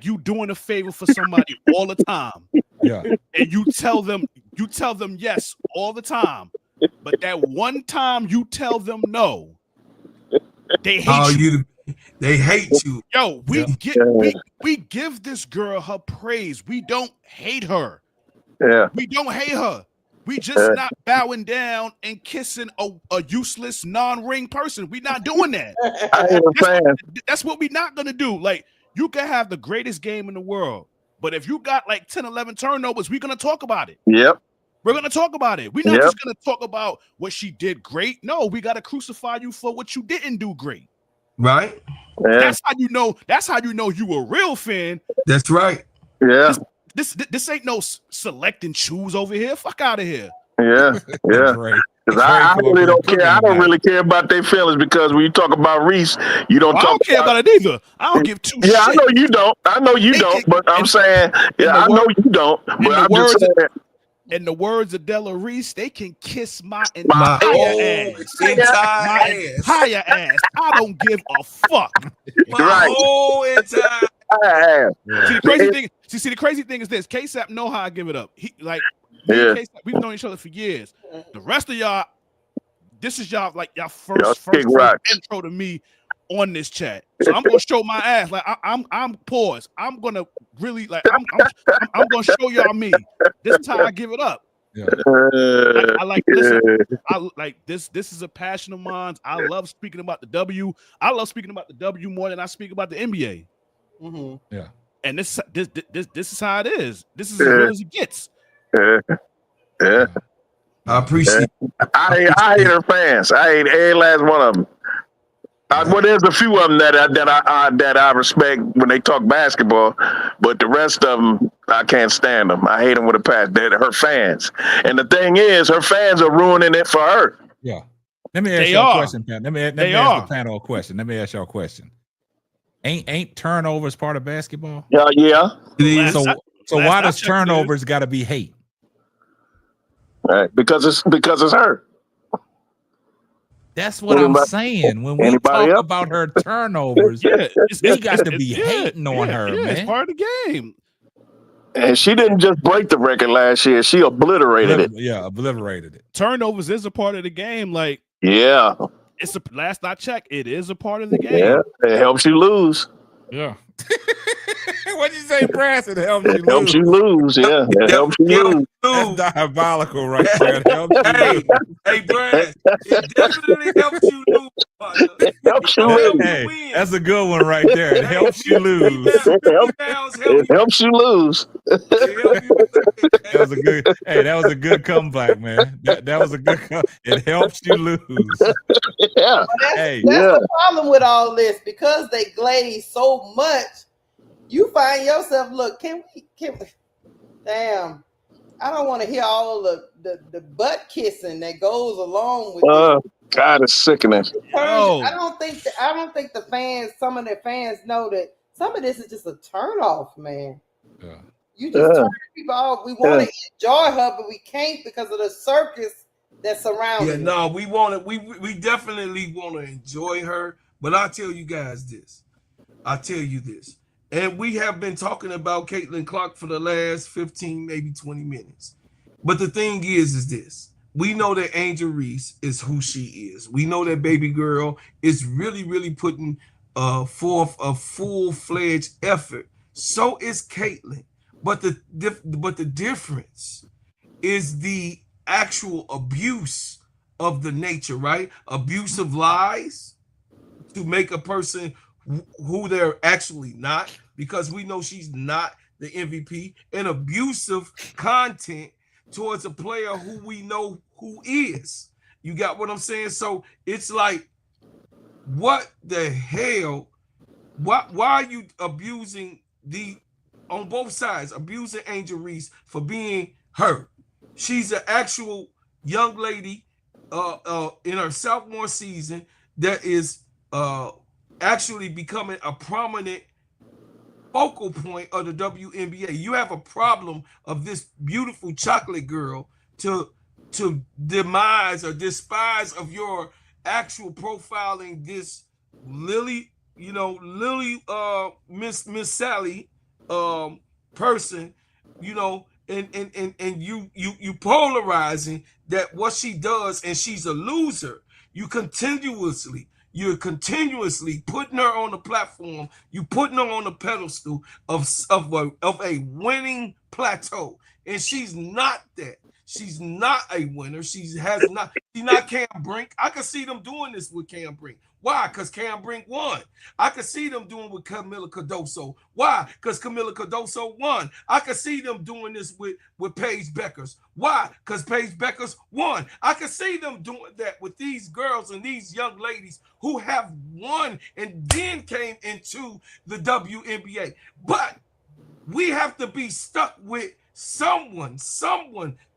you doing a favor for somebody all the time. Yeah. And you tell them yes all the time. But that one time you tell them no, they hate you. They hate you. Yo, we give this girl her praise. We don't hate her. Yeah. We don't hate her. We just not bowing down and kissing a useless non-ring person. We not doing that. That's what we not gonna do. Like, you can have the greatest game in the world, but if you got like 10, 11 turnovers, we're gonna talk about it. Yep. We're gonna talk about it. We're not just gonna talk about what she did great. No, we gotta crucify you for what you didn't do great. Right? Yeah. That's how you know you a real fan. That's right. Yeah. This ain't no select and choose over here. Fuck out of here. Yeah. Yeah. I really don't care. I don't really care about their feelings because when you talk about Reese, you don't talk. I don't care about it either. I don't give two shit. I know you don't. But I'm saying, I know you don't. But I'm just saying. In the words of Della Reese, they can kiss my entire ass. I don't give a fuck. My whole entire ass. See, the crazy thing is this. K-Sap know how I give it up. We've known each other for years. The rest of y'all, this is y'all first intro to me on this chat. So I'm gonna show my ass. Like I'm paused. I'm gonna really I'm gonna show y'all me. This is how I give it up. Yeah. I like listen. I like this. This is a passion of mine. I love speaking about the W. I love speaking about the W more than I speak about the NBA. Mm-hmm. Yeah. And this is how it is. This is as real as it gets. Yeah. I appreciate it. I hate her fans. I hate every last one of them. Well, there's a few of them that I respect when they talk basketball, but the rest of them I can't stand them. I hate them with a passion. They're her fans, and the thing is, her fans are ruining it for her. Yeah. Let me ask you a question, Pat. Let me ask the panel a question. Let me ask y'all a question. Ain't turnovers part of basketball? Yeah. So why does turnovers got to be hate? Right, because it's her. That's what I'm saying. When we talk about her turnovers, they got to be hating on her, man. It's part of the game. And she didn't just break the record last year; she obliterated it. Yeah, obliterated it. Turnovers is a part of the game. Like, yeah, it's a last I checked, it is a part of the game. Yeah, it helps you lose. Yeah. What'd you say, Brass? It helps you lose. Helps you lose. Yeah, it helps you lose. That's diabolical right there. It helps you lose. Hey, Brass, it definitely helps you lose. It helps you lose. Hey, that's a good one right there. It helps you lose. It helps you lose. That was a good. Hey, that was a good comeback, man. That was a good. It helps you lose. Yeah. That's the problem with all this, because they glaze so much. You find yourself, look, can we damn, I don't want to hear all the butt kissing that goes along with it. God, it's sickening. I don't think the fans, some of their fans, know that some of this is just a turn off, man. Yeah. You just turn people off. We want to enjoy her, but we can't because of the circus that surrounds her. Yeah, no, we definitely want to enjoy her, but I'll tell you guys this. And we have been talking about Caitlin Clark for the last 15, maybe 20 minutes. But the thing is this. We know that Angel Reese is who she is. We know that baby girl is really, really putting forth a full-fledged effort. So is Caitlin. But the difference is the actual abuse of the nature, right? Abuse of lies to make a person who they're actually not, because we know she's not the MVP, and abusive content towards a player who we know who is. You got what I'm saying? So it's like, what the hell? Why are you abusing on both sides, abusing Angel Reese for being her? She's an actual young lady in her sophomore season that is actually becoming a prominent focal point of the WNBA. You have a problem of this beautiful chocolate girl to demise or despise of your actual profiling this Miss Sally person, and you polarizing that what she does, and she's a loser. You're continuously putting her on the platform. You putting her on the pedestal of a winning plateau, and she's not that. She's not a winner. She's not Cam Brink. I could see them doing this with Cam Brink. Why? Because Cam Brink won. I could see them doing with Camila Cardoso. Why? Because Camila Cardoso won. I could see them doing this with Paige Beckers. Why? Because Paige Beckers won. I could see them doing that with these girls and these young ladies who have won and then came into the WNBA. But we have to be stuck with someone,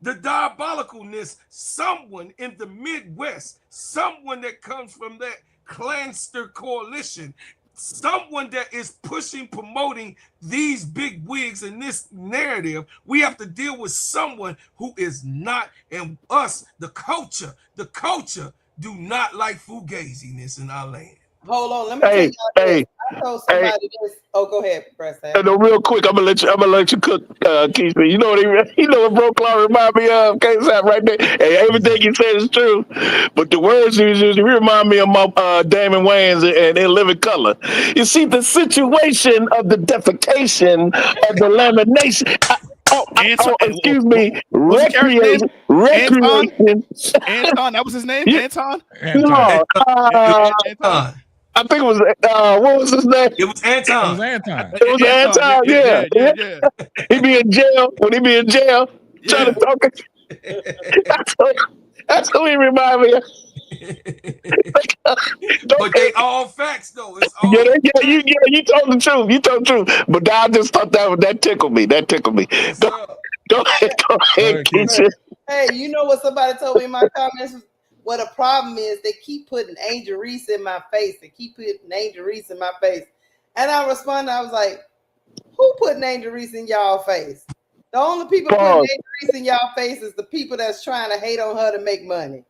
the diabolicalness, someone in the Midwest, someone that comes from that Clanster coalition, someone that is promoting these big wigs and this narrative. We have to deal with someone who is not, and us, the culture do not like fugaziness in our land. Hold on, let me tell you this. I told somebody this. Oh, go ahead, press that. No, real quick, I'm gonna let you cook, Keith. You know what Bro Clark remind me of? K-Sap right there. Hey, everything you said is true, but the words you remind me of my Damon Wayans and In Living Color. You see, the situation of the defecation of the lamination. Excuse me. Recreation. Anton, that was his name? Anton? No. Anton. I think it was, what was his name? It was Anton. It was Anton, yeah. He be in jail. When he be in jail, trying to talk. That's who he remind me of. But they all facts, though. It's all you told the truth. You told the truth. But I just thought that tickled me. Go ahead, Keisha. Hey, you know what somebody told me in my comments? What a problem is, they keep putting Angel Reese in my face. And I responded, I was like, who putting Angel Reese in y'all face? The only people putting Angel Reese in y'all face is the people that's trying to hate on her to make money.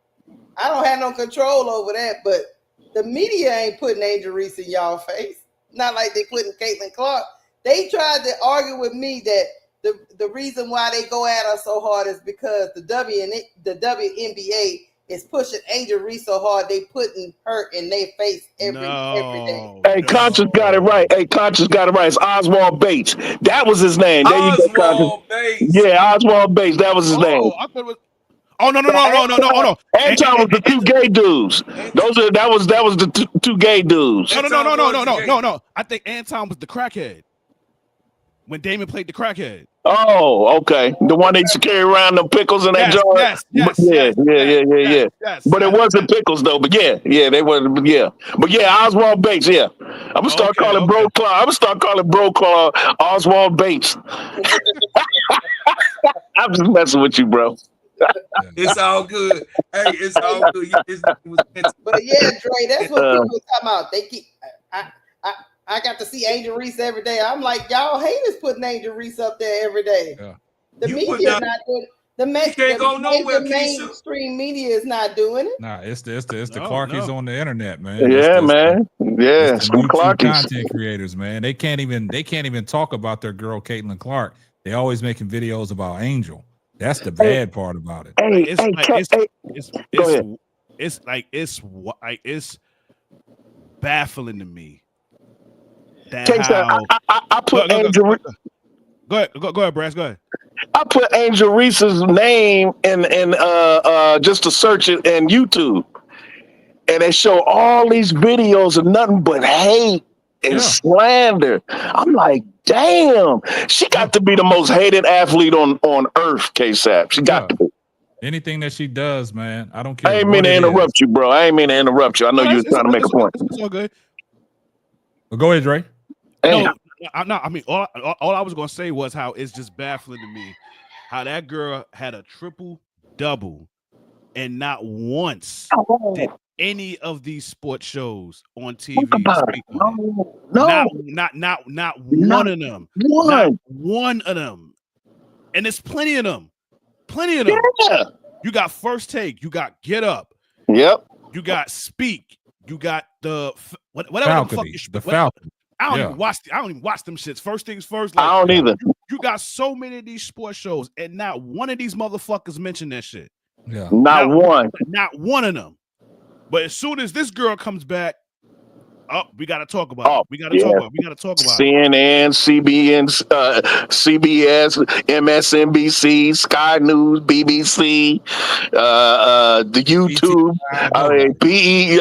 I don't have no control over that, but the media ain't putting Angel Reese in y'all face. Not like they putting Caitlin Clark. They tried to argue with me that the reason why they go at her so hard is because the WNBA is pushing Angel Reese so hard they putting her in their face every day. Hey, Conscious got it right. It's Oswald Bates. That was his name. There you go, Oswald Bates. Yeah, Oswald Bates. That was his name. I thought it was. Oh no! Anton was the two gay dudes. That was the two gay dudes. No. I think Anton was the crackhead when Damon played the crackhead. Oh, okay. The one they used to carry around the pickles in that jar. Yes. But it wasn't pickles though. But yeah, they were. Yeah, but yeah, Oswald Bates. Yeah, I'm gonna start calling Bro Claw. I'm gonna start calling Bro Claw Oswald Bates. I'm just messing with you, bro. It's all good. Hey, it's all good. But yeah, Dre, that's what people are talking about. They keep. I got to see Angel Reese every day. I'm like, y'all haters putting Angel Reese up there every day. Yeah. The media not doing it. The mainstream media is not doing it. Nah, it's the Clarkies on the internet, man. Yeah, man. Yeah, some Clarkies. Content creators, man. They can't even talk about their girl Caitlin Clark. They always making videos about Angel. That's the bad part about it. It's baffling to me. I put Angel. Go ahead, Brass. Go ahead. I put Angel Reese's name in just to search it in YouTube, and they show all these videos of nothing but hate and slander. I'm like, damn, she got to be the most hated athlete on earth, KSAP. She got to be. Anything that she does, man, I don't care. I ain't mean to interrupt you, bro. I know you were trying to make a point. It's all good. Well, go ahead, Dre. No, I mean, all I was gonna say was how it's just baffling to me how that girl had a triple-double and not once did any of these sports shows on TV speak on it. Not one of them. Not one of them. And there's plenty of them. Yeah. You got First Take. You got Get Up. Yep. You got Speak. You got whatever the fuck is the Falcon. I don't even watch them shits. First things first. I don't either. You got so many of these sports shows, and not one of these motherfuckers mentioned that shit. Yeah. Not one. Not one of them. But as soon as this girl comes back, we got to talk about it. We got to talk about it. CNN, CBS, MSNBC, Sky News, BBC, the YouTube, BE,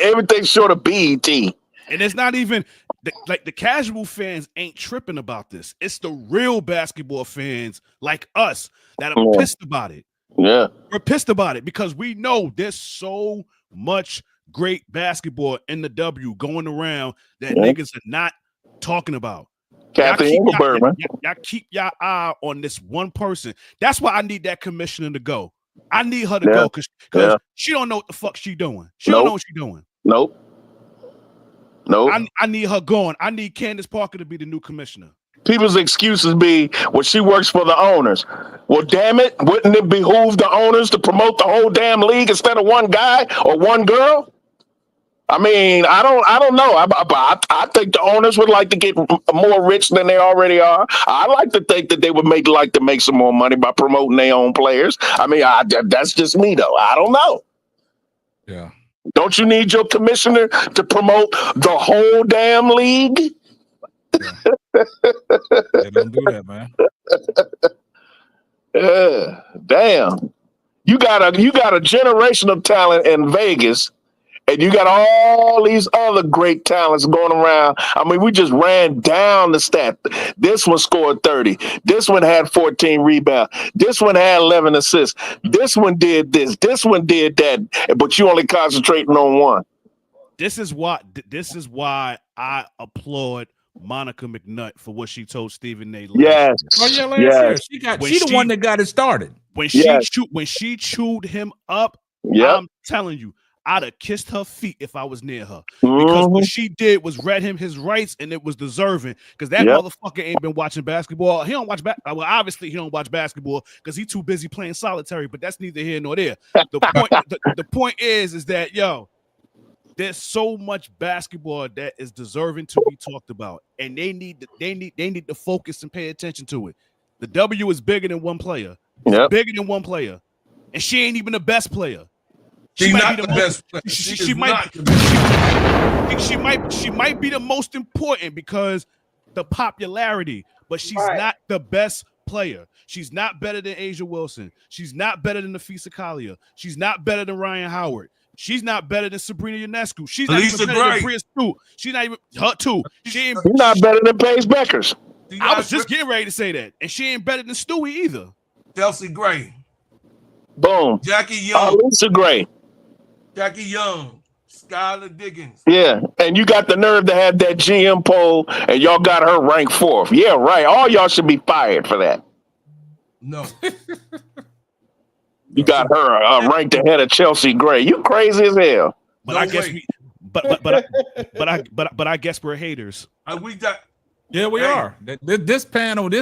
everything short of BET. And it's not even the casual fans ain't tripping about this. It's the real basketball fans like us that are pissed about it. Yeah. We're pissed about it because we know there's so much great basketball in the W going around that niggas are not talking about. Kathy Engelberg, man. Y'all keep your eye on this one person. That's why I need that commissioner to go. I need her to go because she don't know what the fuck she doing. She don't know what she doing. Nope. I need her going. I need Candace Parker to be the new commissioner. People's excuses be, well, she works for the owners. Well, damn it, wouldn't it behoove the owners to promote the whole damn league instead of one guy or one girl? I mean, I don't know. I think the owners would like to get more rich than they already are. I like to think that they would like to make some more money by promoting their own players. I mean, that's just me, though. I don't know. Yeah. Don't you need your commissioner to promote the whole damn league? Yeah. They don't do that, man. Damn. You got a generation of talent in Vegas, and you got all these other great talents going around. I mean, we just ran down the stat. This one scored 30. This one had 14 rebounds. This one had 11 assists. This one did this. This one did that. But you only concentrating on one. This is why I applaud Monica McNutt for what she told Stephen A. Yes. Last year. She the one that got it started. When she chewed him up, I'm telling you, I'd have kissed her feet if I was near her. Because what she did was read him his rights, and it was deserving. Because that motherfucker ain't been watching basketball. He don't watch well, obviously he don't watch basketball because he's too busy playing solitary. But that's neither here nor there. The point is that there's so much basketball that is deserving to be talked about, and they need to focus and pay attention to it. The W is bigger than one player. Yep. Bigger than one player, and she ain't even the best player. She's not the best player. She might be the most important because the popularity, but she's not the best player. She's not better than Asia Wilson. She's not better than Nafisa Kalia. She's not better than Ryan Howard. She's not better than Sabrina Ionescu. She's not even better than Bria Stewart. She's not even her too. She's not better than Paige Beckers. I was just getting ready to say that, and she ain't better than Stewie either. Chelsea Gray. Boom. Jackie Young. Lisa Gray. Jackie Young. Skylar Diggins. Yeah, and you got the nerve to have that GM poll, and y'all got her ranked 4th. Yeah, right. All y'all should be fired for that. No. You got her ranked ahead of Chelsea Gray. You crazy as hell. But I guess I guess we're haters. We got. Yeah, we are. This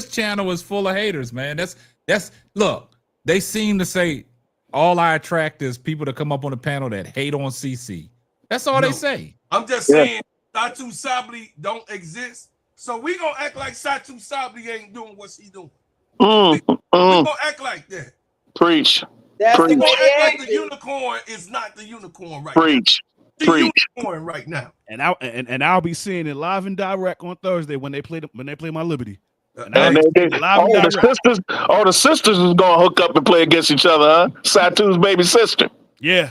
channel is full of haters, man. That's look. They seem to say all I attract is people to come up on the panel that hate on CC. That's all they say. I'm just saying Satu Sabli don't exist. So we gonna act like Satu Sabli ain't doing what she doing. We gonna act like that. Preach. We gonna act like the unicorn is not the unicorn right Preach. now. The unicorn right now. And I'll be seeing it live and direct on Thursday when they play my Liberty. And the sisters is gonna hook up and play against each other, huh? Satu's baby sister. Yeah.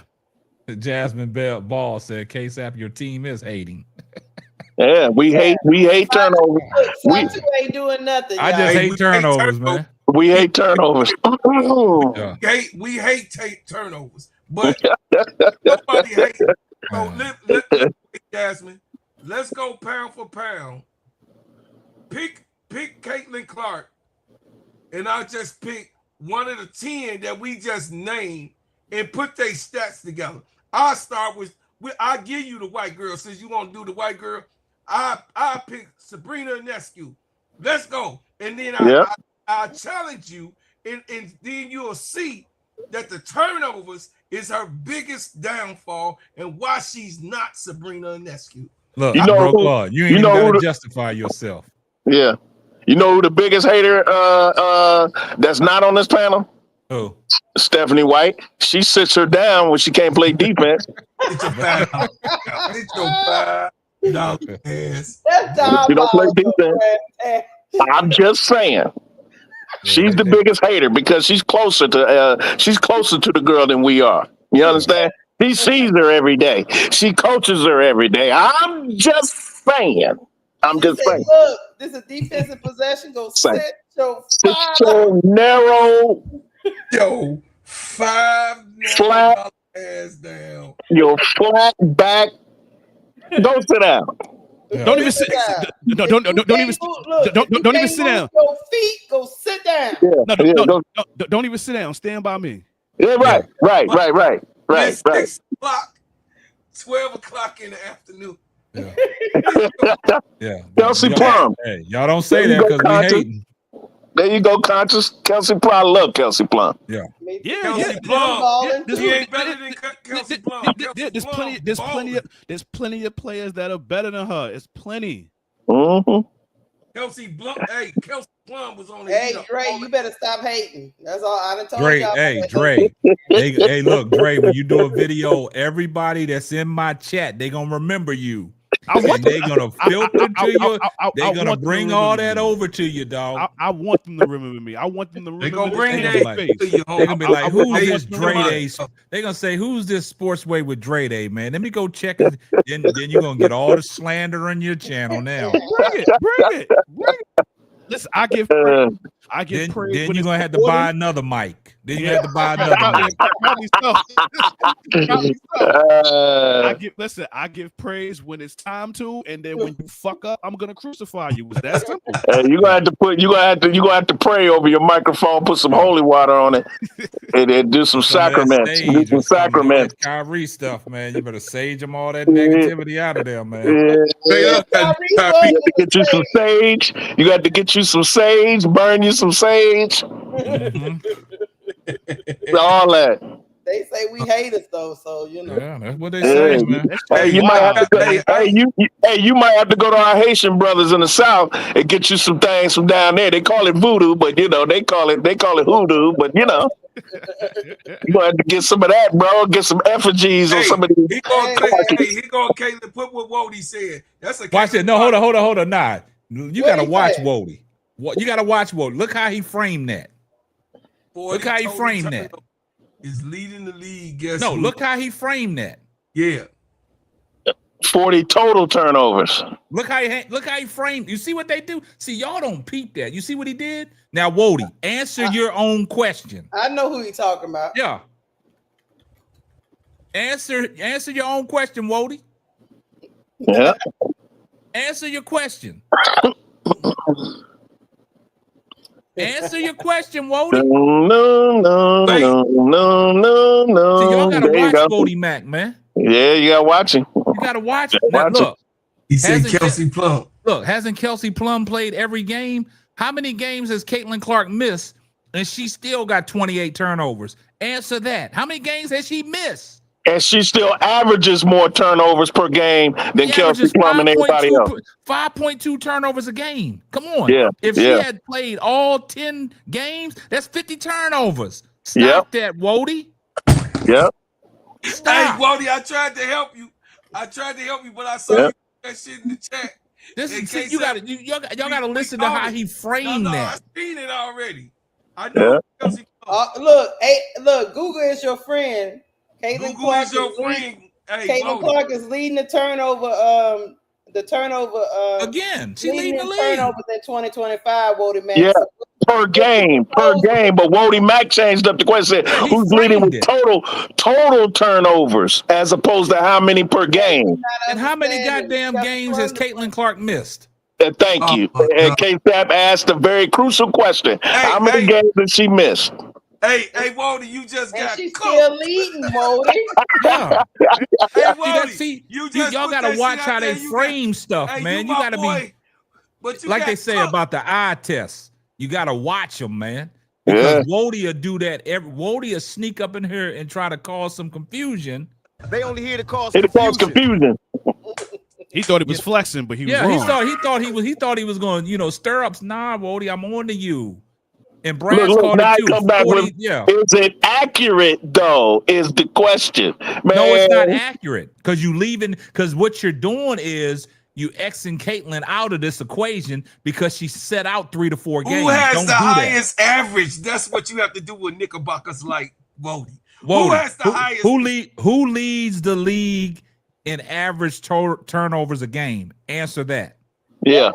Jasmine Ball said, "K-Sap, your team is hating." Yeah, we hate turnovers. Satu ain't doing nothing. I just hate turnovers, man. We hate turnovers. We hate turnovers, but nobody hates. So Jasmine, let's go pound for pound. Pick Caitlin Clark, and I'll just pick one of the 10 that we just named and put their stats together. I'll start with I'll give you the white girl since you want to do the white girl. I pick Sabrina Ionescu. Let's go, and then I'll challenge you, and then you'll see that the turnovers is her biggest downfall and why she's not Sabrina Ionescu. Look, you ain't even gotta justify yourself. Yeah. You know who the biggest hater that's not on this panel? Who? Stephanie White. She sits her down when she can't play defense. It's your $5. It's your $5 ass. She don't play defense. I'm just saying. She's the biggest hater because she's closer to the girl than we are. You understand? He sees her every day. She coaches her every day. I'm just saying. Look, this is a defensive possession. Go sit your narrow, $5 ass down. Your flat back. Don't sit down. Don't even sit. Don't even sit down. Your feet. Go sit down. Don't even sit down. Stand by me. Yeah, right. 6 o'clock, 12 o'clock in the afternoon. Yeah. Kelsey Plum. Hey, y'all don't say that because we hating. There you go, Conscious. Kelsey Plum. I love Kelsey Plum. Yeah. Kelsey Plum. He ain't better than Kelsey Plum. There's plenty of players that are better than her. It's plenty. Mm-hmm. Kelsey Plum was on the Hey, Dre, you better stop hating. That's all I done told Dre, y'all. hey, Dre. Hey, look, Dre, when you do a video, everybody that's in my chat, they gonna remember you. They're gonna filter to you. They're gonna bring all that over to you, dog. I want them to remember me. I want them to remember. They gonna bring that to you. They're gonna be like, "Who's this Dre Day?" They're gonna say, "Who's this Sports Way with Dre Day, man?" Let me go check it. Then you're gonna get all the slander on your channel now. Bring it. Listen, I give praise. Then you're gonna have to buy another mic. Then you have to buy another mic. I give praise when it's time to, and then when you fuck up, I'm gonna crucify you. It's that simple. You gonna have to pray over your microphone, put some holy water on it, and do some sacraments. Do some sacraments. Kyrie stuff, man. You better sage them all that negativity out of there, man. You got to get you some sage. You got to get you some sage. Burn you some sage. Mm-hmm. All that. They say we haters though, so you know. Yeah, that's what they say, man. Hey, you might have to you might have to go to our Haitian brothers in the South and get you some things from down there. They call it voodoo, but you know, they call it hoodoo, but you know. You gonna have to get some of that, bro. Get some effigies or some of these. He gonna Caitlin put what Wody said. That's a watch it. No, hold on. Nah. You gotta watch Wody. You gotta watch Wody. Look how he framed that. Look how he framed that. Is leading the league. Look how he framed that. Yeah. 40 total turnovers. Look how he framed. You see what they do? See, y'all don't peep that. You see what he did? Now, Wody, answer your own question. I know who he's talking about. Yeah. Answer your own question, Wody. Yeah. Answer your question. Answer your question, Wody. No. See, y'all gotta watch Wody Mack, man. Yeah, you gotta watch him. You gotta watch it. Now, look. He said Kelsey Plum. Look, hasn't Kelsey Plum played every game? How many games has Caitlin Clark missed? And she still got 28 turnovers. Answer that. How many games has she missed? And she still averages more turnovers per game than Kelsey Plum and everybody else. 5.2 turnovers a game. Come on. Yeah. If she had played all 10 games, that's 50 turnovers. Stop that, Wody. Yep. Stop. Hey, Wody, I tried to help you. But I saw you that shit in the chat. Y'all gotta listen to how he framed that. I seen it already. I know. Look, Google is your friend. Caitlin Clark is your friend. Caitlin Clark is leading the turnover. Again, she leading the league. Turnovers in 2025. Wody Mack. Yeah, per game. But Wody Mack changed up the question. Who's leading with total turnovers as opposed to how many per game? And how many goddamn games has Caitlin Clark missed? Thank you. And K-Sap asked a very crucial question. How many games did she miss? Hey, Wody, you just got she's cooked. Still leading, Wody. Yeah. Hey, Wody, y'all gotta watch how they frame stuff, man. You gotta be like they say about the eye test. You gotta watch them, man. Because Wody will do that. Wody will sneak up in here and try to cause some confusion. They only here to cause confusion. He thought he was flexing, but he was wrong. He thought he was going, stir ups. Nah, Wody, I'm on to you. And Brad called it too. Come back with, is it accurate though? Is the question. Man. No, it's not accurate because what you're doing is you Xing Caitlin out of this equation because she set out 3 to 4 games. Who has the highest average? That's what you have to do with Knickerbockers like Wody. Who has the highest? Who leads the league in average turnovers a game? Answer that. Yeah.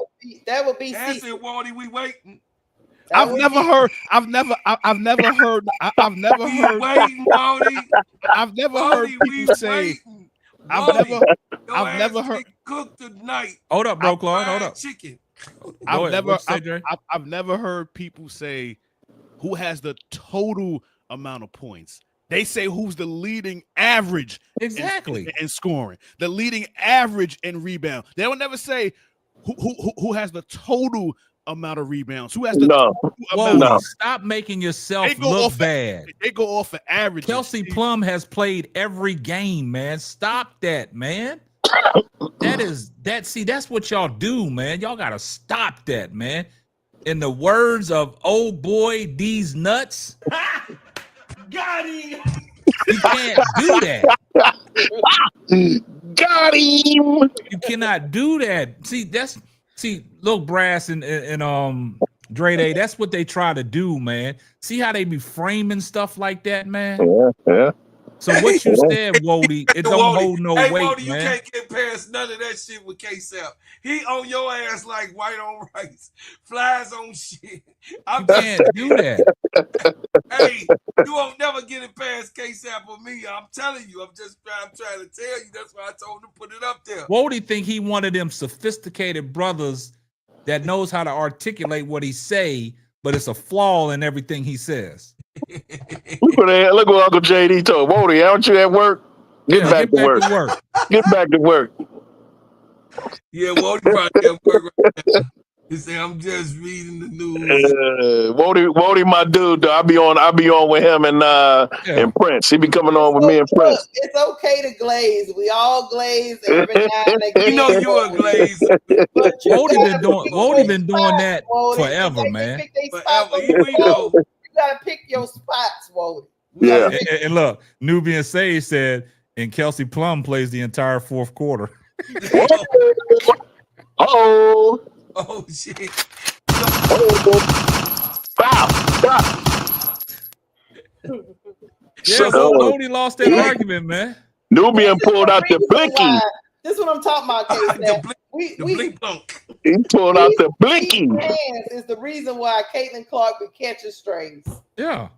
That would be Answer it, Wody. We waiting. I've never heard people say. I've never heard cooked tonight. Hold up, bro, Claude. Hold up. Chicken. I've never heard people say who has the total amount of points. They say who's the leading average in scoring, the leading average in rebound. They will never say who has the total amount of rebounds. Who has the Stop making yourself look bad. They go off of average. Kelsey Plum has played every game, man. Stop that, man. That's what y'all do, man. Y'all gotta stop that, man. In the words of old boy these nuts. Got him. You can't do that. Got him. You cannot do that. See, look, Brass and Dre Day, that's what they try to do, man. See how they be framing stuff like that, man? Yeah. So what you said, Wody, it don't hold no weight, Wody, man. You can't get past none of that shit with K-Sap. He on your ass like white on rice. Flies on shit. You can't do that. Hey, you won't never get it past K-Sap or me. I'm telling you. I'm trying to tell you. That's why I told him to put it up there. Wody think he one of them sophisticated brothers that knows how to articulate what he say, but it's a flaw in everything he says. Look what Uncle JD told Wody. Aren't you at work? Get back to work. Get back to work. Yeah, Wody probably at work right now. He said, "I'm just reading the news." Wody, my dude. Though. I be on with him and Prince. He be coming on with me and Prince. It's okay to glaze. We all glaze every now and again. You know you're a glaze. Wody been doing that forever, man. Forever. We know. You gotta pick your spots, Wody. Yeah. And look, Nubian Sage said, and Kelsey Plum plays the entire fourth quarter. Oh shit. Stop. Yeah, so Wody lost that argument, man. Nubian pulled out the blicky. This is what I'm talking about, Case. He pulled out the blicky. Is the reason why Caitlin Clark be catching strays. Yeah.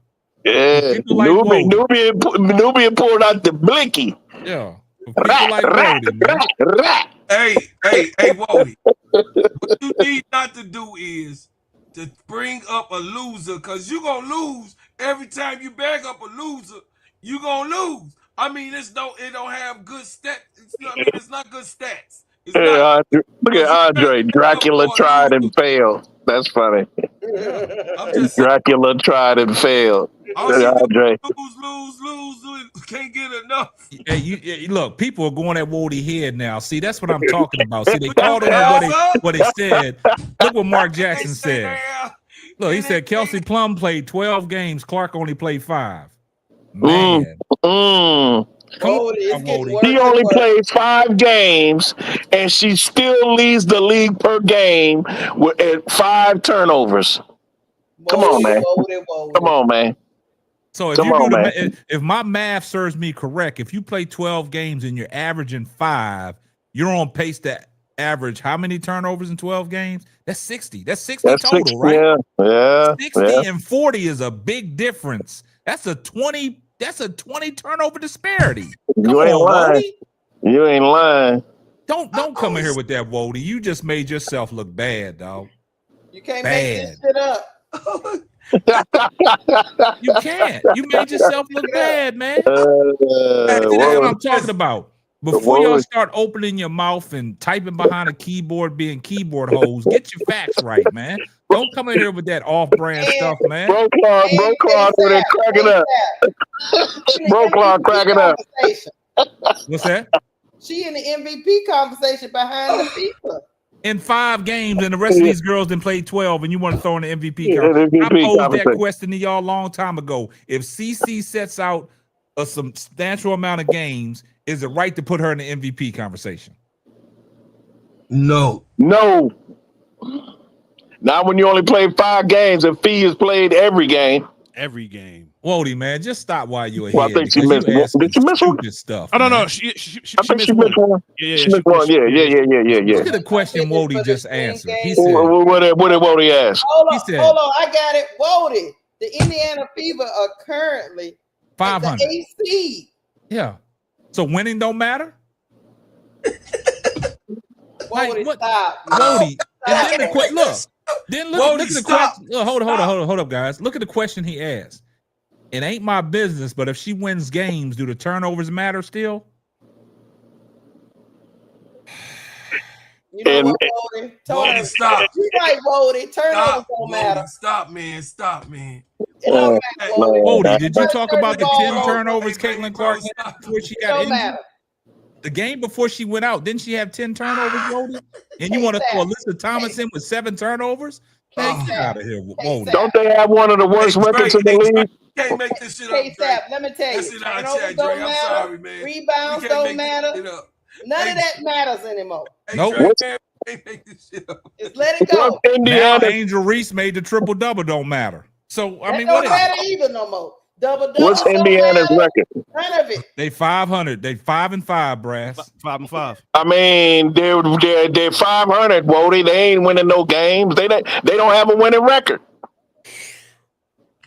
Yeah. Nubian pulled out the blicky. Yeah. People like Wody, man. Hey, Wody. What you need not to do is to bring up a loser, because you're going to lose every time you bag up a loser. You're going to lose. I mean, it don't have good stats. It's not good stats. Look at Andre. Dracula tried and failed. That's funny. Dracula tried and failed. Andre. Lose. Can't get enough. Hey, look, people are going at Wody head now. See, that's what I'm talking about. See, they called on what they said. Look what Mark Jackson said. Look, he said Kelsey Plum played 12 games. Clark only played 5. Man. She only played 5 games, and she still leads the league per game at 5 turnovers. Come on, man. Come on, man. So if my math serves me correct, if you play 12 games and you're averaging 5, you're on pace to average how many turnovers in 12 games? That's 60. That's 60 total, 60, right? Yeah. 60 and 40 is a big difference. That's a 20 turnover disparity. You ain't lying. Don't come in here with that, Wody. You just made yourself look bad, dog. You can't make this shit up. You can't. You made yourself look bad, man. That's what I'm talking about. Before y'all start opening your mouth and typing behind a keyboard, being keyboard hoes, get your facts right, man. Don't come in here with that off-brand stuff, man. Bro Clark with it cracking up. Bro Clark cracking up. What's that? She in the MVP conversation behind the FIFA. In 5 games, and the rest of these girls didn't play 12, and you want to throw in the MVP conversation. I posed that question to y'all a long time ago. If CC sets out a substantial amount of games, is it right to put her in the MVP conversation? No. Not when you only play 5 games and Fee has played every game. Wody, man, just stop while you're ahead. Well, I think she missed one. Did you miss one? Stuff. I don't know. She missed one. Yeah. She missed one. Yeah. Look at the question Wody just answered. He said, what did Wody ask? Hold on, I got it. Wody, the Indiana Fever are currently 500. The AC. Yeah. So winning don't matter? Wody, stop. Wody. And then the question, look at the question. Hold up, guys. Look at the question he asked. It ain't my business, but if she wins games, do the turnovers matter still? You know what, Wody? Wody, stop. You're right, Wody. Turnovers don't matter. Stop, man. It don't matter, Wody, did you talk about the 10 turnovers Caitlin Clark had before she got injured? Matter. The game before she went out, didn't she have 10 turnovers, Wody? And you want to throw Alyssa Thomas in with 7 turnovers? Get out of here, Wody. Don't they have one of the worst records in the league? Can't make this shit up. Let me tell you. Turnovers don't matter. I'm sorry, man. Rebounds don't matter. None of that matters anymore. Nope. Can't make this shit up. Just let it go. Now Angel Reese made the triple-double don't matter. So, I mean, what is it? Don't matter either no more. Double-double. What's Indiana's record? None of it. They 500. They 5-5, Brass. 5-5. I mean, they're 500, Wody. They ain't winning no games. They don't have a winning record.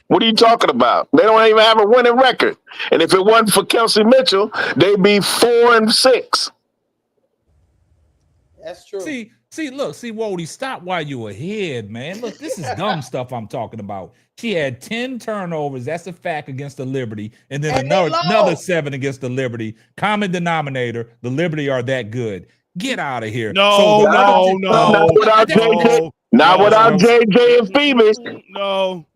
What are you talking about? They don't even have a winning record. And if it wasn't for Kelsey Mitchell, they'd be 4-6. That's true. See, Wody, stop while you ahead, man. Look, this is dumb stuff I'm talking about. She had 10 turnovers. That's a fact against the Liberty. And then another 7 against the Liberty. Common denominator, the Liberty are that good. Get out of here. Not Not without JJ and Phoebe. No.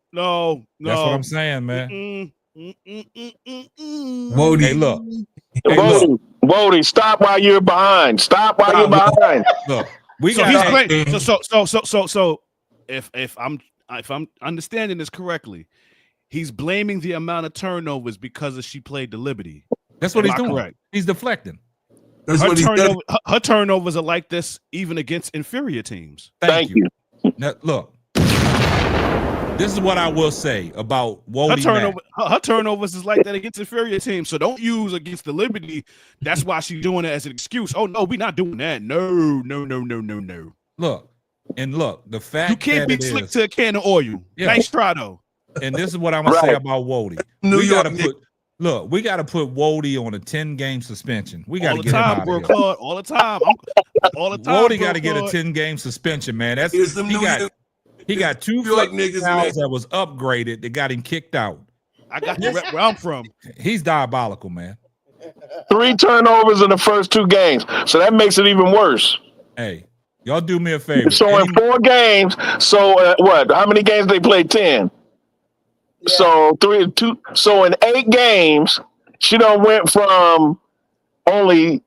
That's what I'm saying, man. Wody. Hey, look. Wody, stop while you're behind. Stop while you're behind. Look, so if I'm understanding this correctly, he's blaming the amount of turnovers because she played the Liberty. That's what he's doing. Correct? He's deflecting. That's what he's doing. Her turnovers are like this even against inferior teams. Thank you. Now, look, this is what I will say about Wody. Her turnovers is like that against inferior teams. So don't use against the Liberty. That's why she's doing it as an excuse. Oh no, we're not doing that. No. Look, the fact you can't be slick to a can of oil. Yeah. Nice try though. And this is what I'm gonna say about Wody. We gotta put Wody on a 10-game suspension. We gotta get him out of here. All the time. Wody got to get a 10-game suspension, man. He got 2 niggas that was upgraded that got him kicked out. I got you where I'm from. He's diabolical, man. 3 turnovers in the first 2 games, so that makes it even worse. Hey, y'all do me a favor. So in 4 games, what? How many games they played? 10. Yeah. So 3, 2. So in 8 games, she done went from only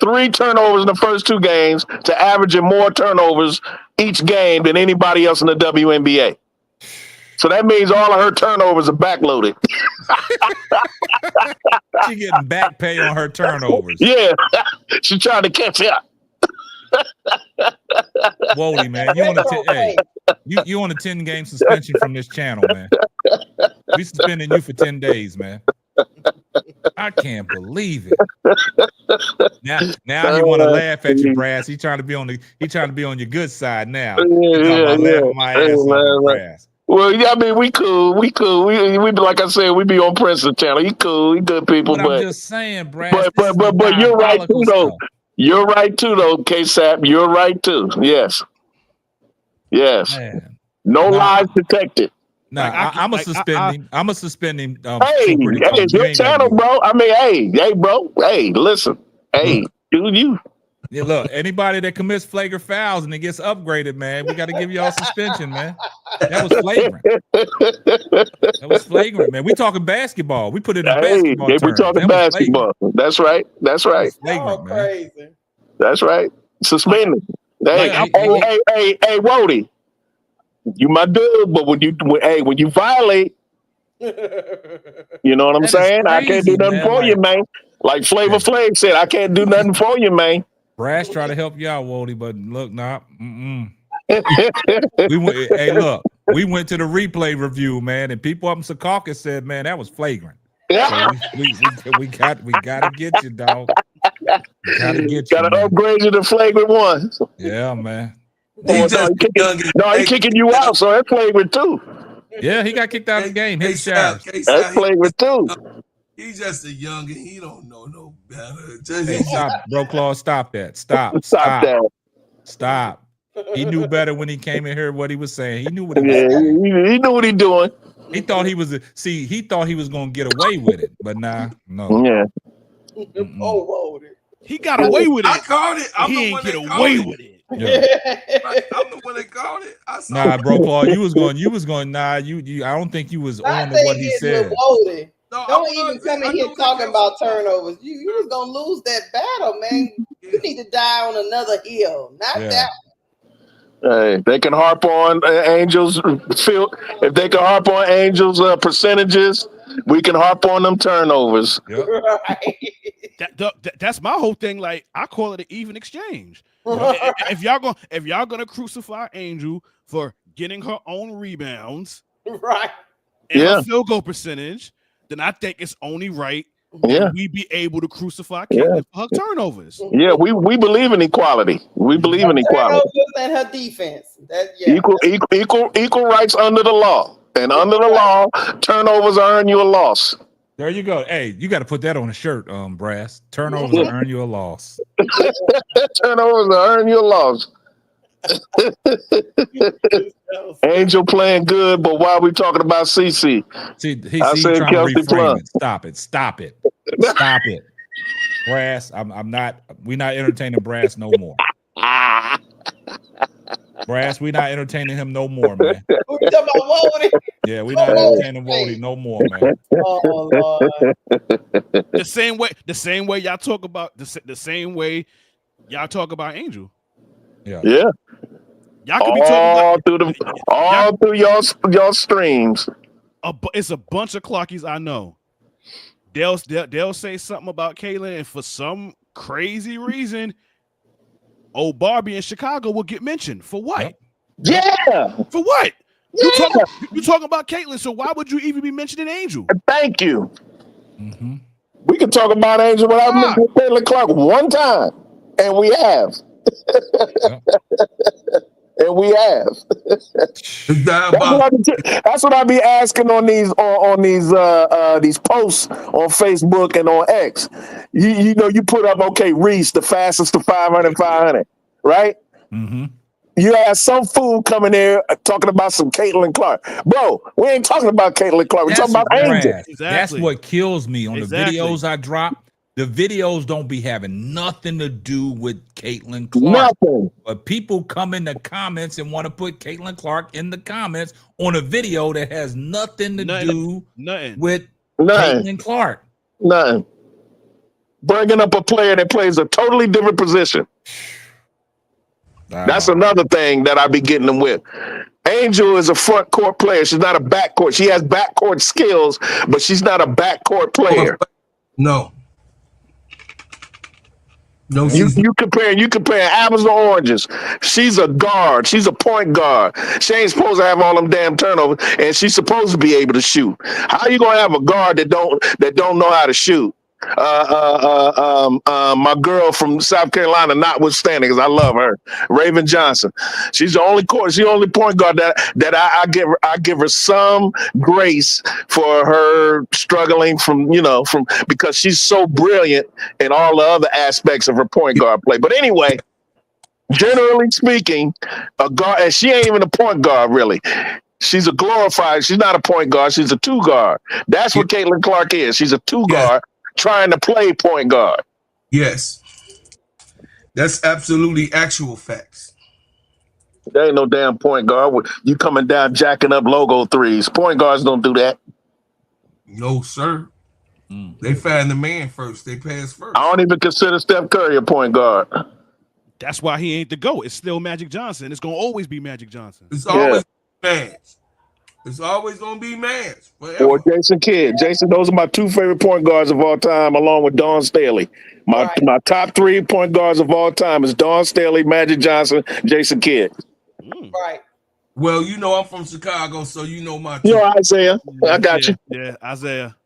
3 turnovers in the first 2 games to averaging more turnovers each game than anybody else in the WNBA. So that means all of her turnovers are backloaded. She getting back pay on her turnovers. Yeah, she trying to catch up. Wody, man, you on a 10-game suspension from this channel, man. We suspending you for 10 days, man. I can't believe it. Now you want to laugh at you, Brass. He trying to be on your good side now. Well, yeah, I mean, we cool. We like I said, we be on Princeton channel. He cool. He good people. But I'm just saying, Brass. But you're right too, though. You're right too, though, K-Sap. You're right too. Yes. Man. No lies detected. No, I'm a suspending. I'm a suspending. Hey, it's your channel, bro. I mean, hey, bro. Hey, listen. Hey, do you? Yeah, look, anybody that commits flagrant fouls and it gets upgraded, man, we got to give y'all suspension, man. That was flagrant. Man. We talking basketball. We put it in basketball. We talking basketball. That's right. Flagrant, man. Crazy. That's right. Suspended. Hey, Wody. You my dude, but when you violate, you know what I'm saying? Crazy, I can't do nothing for you, man. Like Flavor Flav said, I can't do nothing for you, man. Brass try to help you out, Wody, but look, nah. We went to the replay review, man, and people up in Secaucus said, man, that was flagrant. So we got to get you, dog. Gotta upgrade you to flagrant 1. Yeah, man. He's kicking you out, so that's flagrant 2. Yeah, he got kicked out of the game. That's flagrant 2. He's just a youngin'. He don't know no better. Stop, bro, Claude. Stop that. Stop that. Stop. He knew better when he came in here. What he was saying. He knew what he was saying. He knew what he doing. He thought he was gonna get away with it, but no. Yeah. Oh, he got away with it. I called it. He ain't get away with it. Yeah. I'm the one that called it. Nah, bro, Claude, you was going. Nah, you. I don't think you was on to what he said. No, don't even come in here talking about turnovers. You was gonna lose that battle, man. You need to die on another hill, not that one. Hey, they can harp on Angels. If they can harp on Angels percentages, we can harp on them turnovers. Yep. Right. That's my whole thing. Like, I call it an even exchange. If y'all gonna crucify Angel for getting her own rebounds, right, and her field goal percentage, then I think it's only right we be able to crucify Caitlin for her turnovers. Yeah, we believe in equality. We believe in equality. And her defense. Equal rights under the law. And under the law, turnovers earn you a loss. There you go. Hey, you got to put that on a shirt, Brass. Turnovers earn you a loss. Turnovers earn you a loss. Angel playing good, but why are we talking about CC? See, he's trying Kelsey to reframe it. Stop it. Brass, we're not entertaining Brass no more. Brass, we not entertaining him no more, man. We talking about Wody. Yeah, we not entertaining Wody no more, man. Oh Lord. The same way y'all talk about the same way y'all talk about Angel. Yeah. Yeah. Y'all could be talking about all through y'all streams. It's a bunch of Clarkies I know. They'll say something about Caitlyn, and for some crazy reason, old Barbie in Chicago will get mentioned. For what? Yeah. For what? Yeah. You talking about Caitlyn, so why would you even be mentioning Angel? Thank you. Mm-hmm. We can talk about Angel without mentioning Caitlyn Clark one time, and we have. And we have. That's what I be asking on these posts on Facebook and on X. You know, you put up, okay, Reese, the fastest to 500, right? Mm-hmm. You have some fool coming there talking about some Caitlyn Clark. Bro, we ain't talking about Caitlyn Clark. We're talking about Angel. Exactly. That's what kills me on the videos I drop. The videos don't be having nothing to do with Caitlyn Clark. Nothing. But people come in the comments and want to put Caitlyn Clark in the comments on a video that has nothing to do with Caitlyn Clark. Nothing. Bringing up a player that plays a totally different position. That's another thing that I be getting them with. Angel is a front court player. She's not a backcourt. She has backcourt skills, but she's not a backcourt player. No. No, you compare apples to oranges. She's a guard. She's a point guard. She ain't supposed to have all them damn turnovers, and she's supposed to be able to shoot. How are you gonna have a guard that don't know how to shoot? My girl from South Carolina, notwithstanding, because I love her, Raven Johnson. She's the only point guard that I give her some grace for her struggling from because she's so brilliant in all the other aspects of her point guard play. But anyway, generally speaking, a guard, and she ain't even a point guard really. She's she's not a point guard. She's a two guard. That's what Caitlyn Clark is. She's a two guard. Trying to play point guard. Yes. That's absolutely actual facts. There ain't no damn point guard. You coming down jacking up logo threes. Point guards don't do that. No, sir. They find the man first. They pass first. I don't even consider Steph Curry a point guard. That's why he ain't the GOAT. It's still Magic Johnson. It's going to always be Magic Johnson. It's always man. It's always going to be man. Or Jason Kidd. Those are my two favorite point guards of all time, along with Dawn Staley. My top 3 point guards of all time is Dawn Staley, Magic Johnson, Jason Kidd. Right. Well, you know I'm from Chicago, so you know my. You know Isaiah. I got you. Yeah, Isaiah.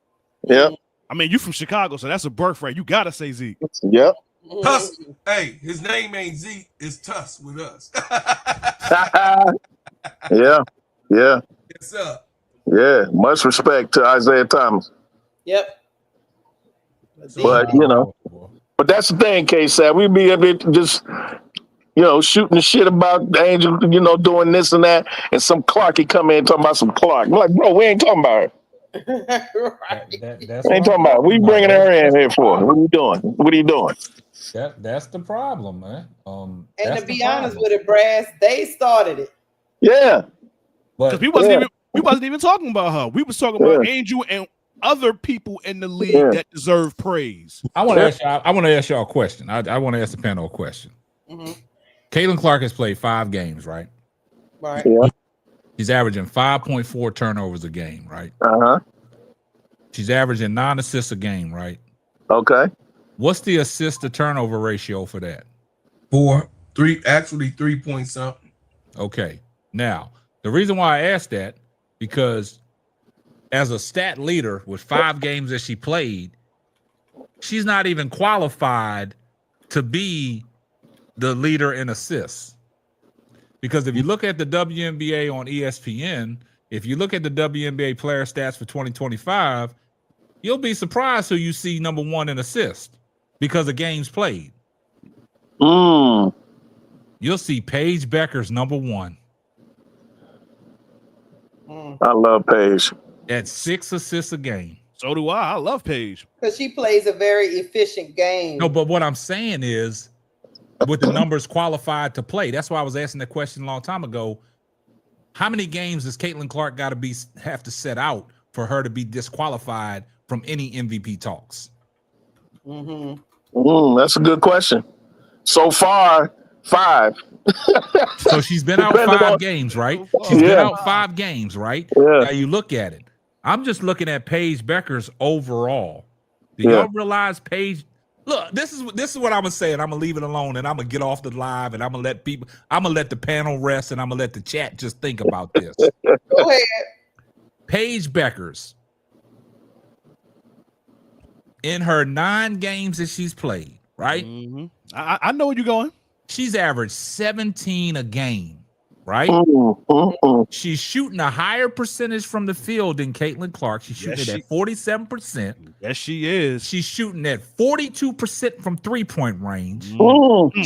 Yep. I mean, you from Chicago, so that's a birthright. You gotta say Zeke. Yep. Tuss. Hey, his name ain't Zeke. It's Tuss with us. Yeah. Yes, sir. Yeah. Much respect to Isaiah Thomas. Yep. But but that's the thing, K-Sap. We be able to just shooting the shit about Angel, doing this and that, and some Clarky come in talking about some Clark. I'm like, bro, we ain't talking about her. That's ain't talking about. We bringing her in here for? What are you doing? What are you doing? That's the problem, man. And to be honest with it, Brass, they started it. Yeah, because we wasn't even talking about her. We was talking about Angel and other people in the league that deserve praise. I want to ask y'all a question. I want to ask the panel a question. Mm-hmm. Caitlyn Clark has played 5 games, right? Right. Yeah. She's averaging 5.4 turnovers a game, right? Uh-huh. She's averaging 9 assists a game, right? Okay. What's the assist to turnover ratio for that? 3 point something. Okay. Now, the reason why I asked that, because as a stat leader with 5 games that she played, she's not even qualified to be the leader in assists. Because if you look at the WNBA on ESPN, if you look at the WNBA player stats for 2025, you'll be surprised who you see number 1 in assists because of games played. You'll see Paige Becker's number 1. I love Paige. At 6 assists a game. So do I. I love Paige. Because she plays a very efficient game. No, but what I'm saying is with the numbers qualified to play. That's why I was asking that question a long time ago. How many games does Caitlin Clark have to set out for her to be disqualified from any MVP talks? That's a good question. So far, 5. So she's been out 5 games, right? She's been out 5 games, right? Yeah. Now you look at it. I'm just looking at Paige Becker's overall. Do y'all realize Paige? Look, this is what I'm gonna say, and I'm gonna leave it alone, and I'm gonna get off the live, and I'm gonna let the panel rest, and I'm gonna let the chat just think about this. Go ahead. Paige Becker's in her 9 games that she's played, right? I know where you're going. She's averaged 17 a game, right? She's shooting a higher percentage from the field than Caitlin Clark. She's shooting at 47%. Yes, she is. She's shooting at 42% from 3-point range.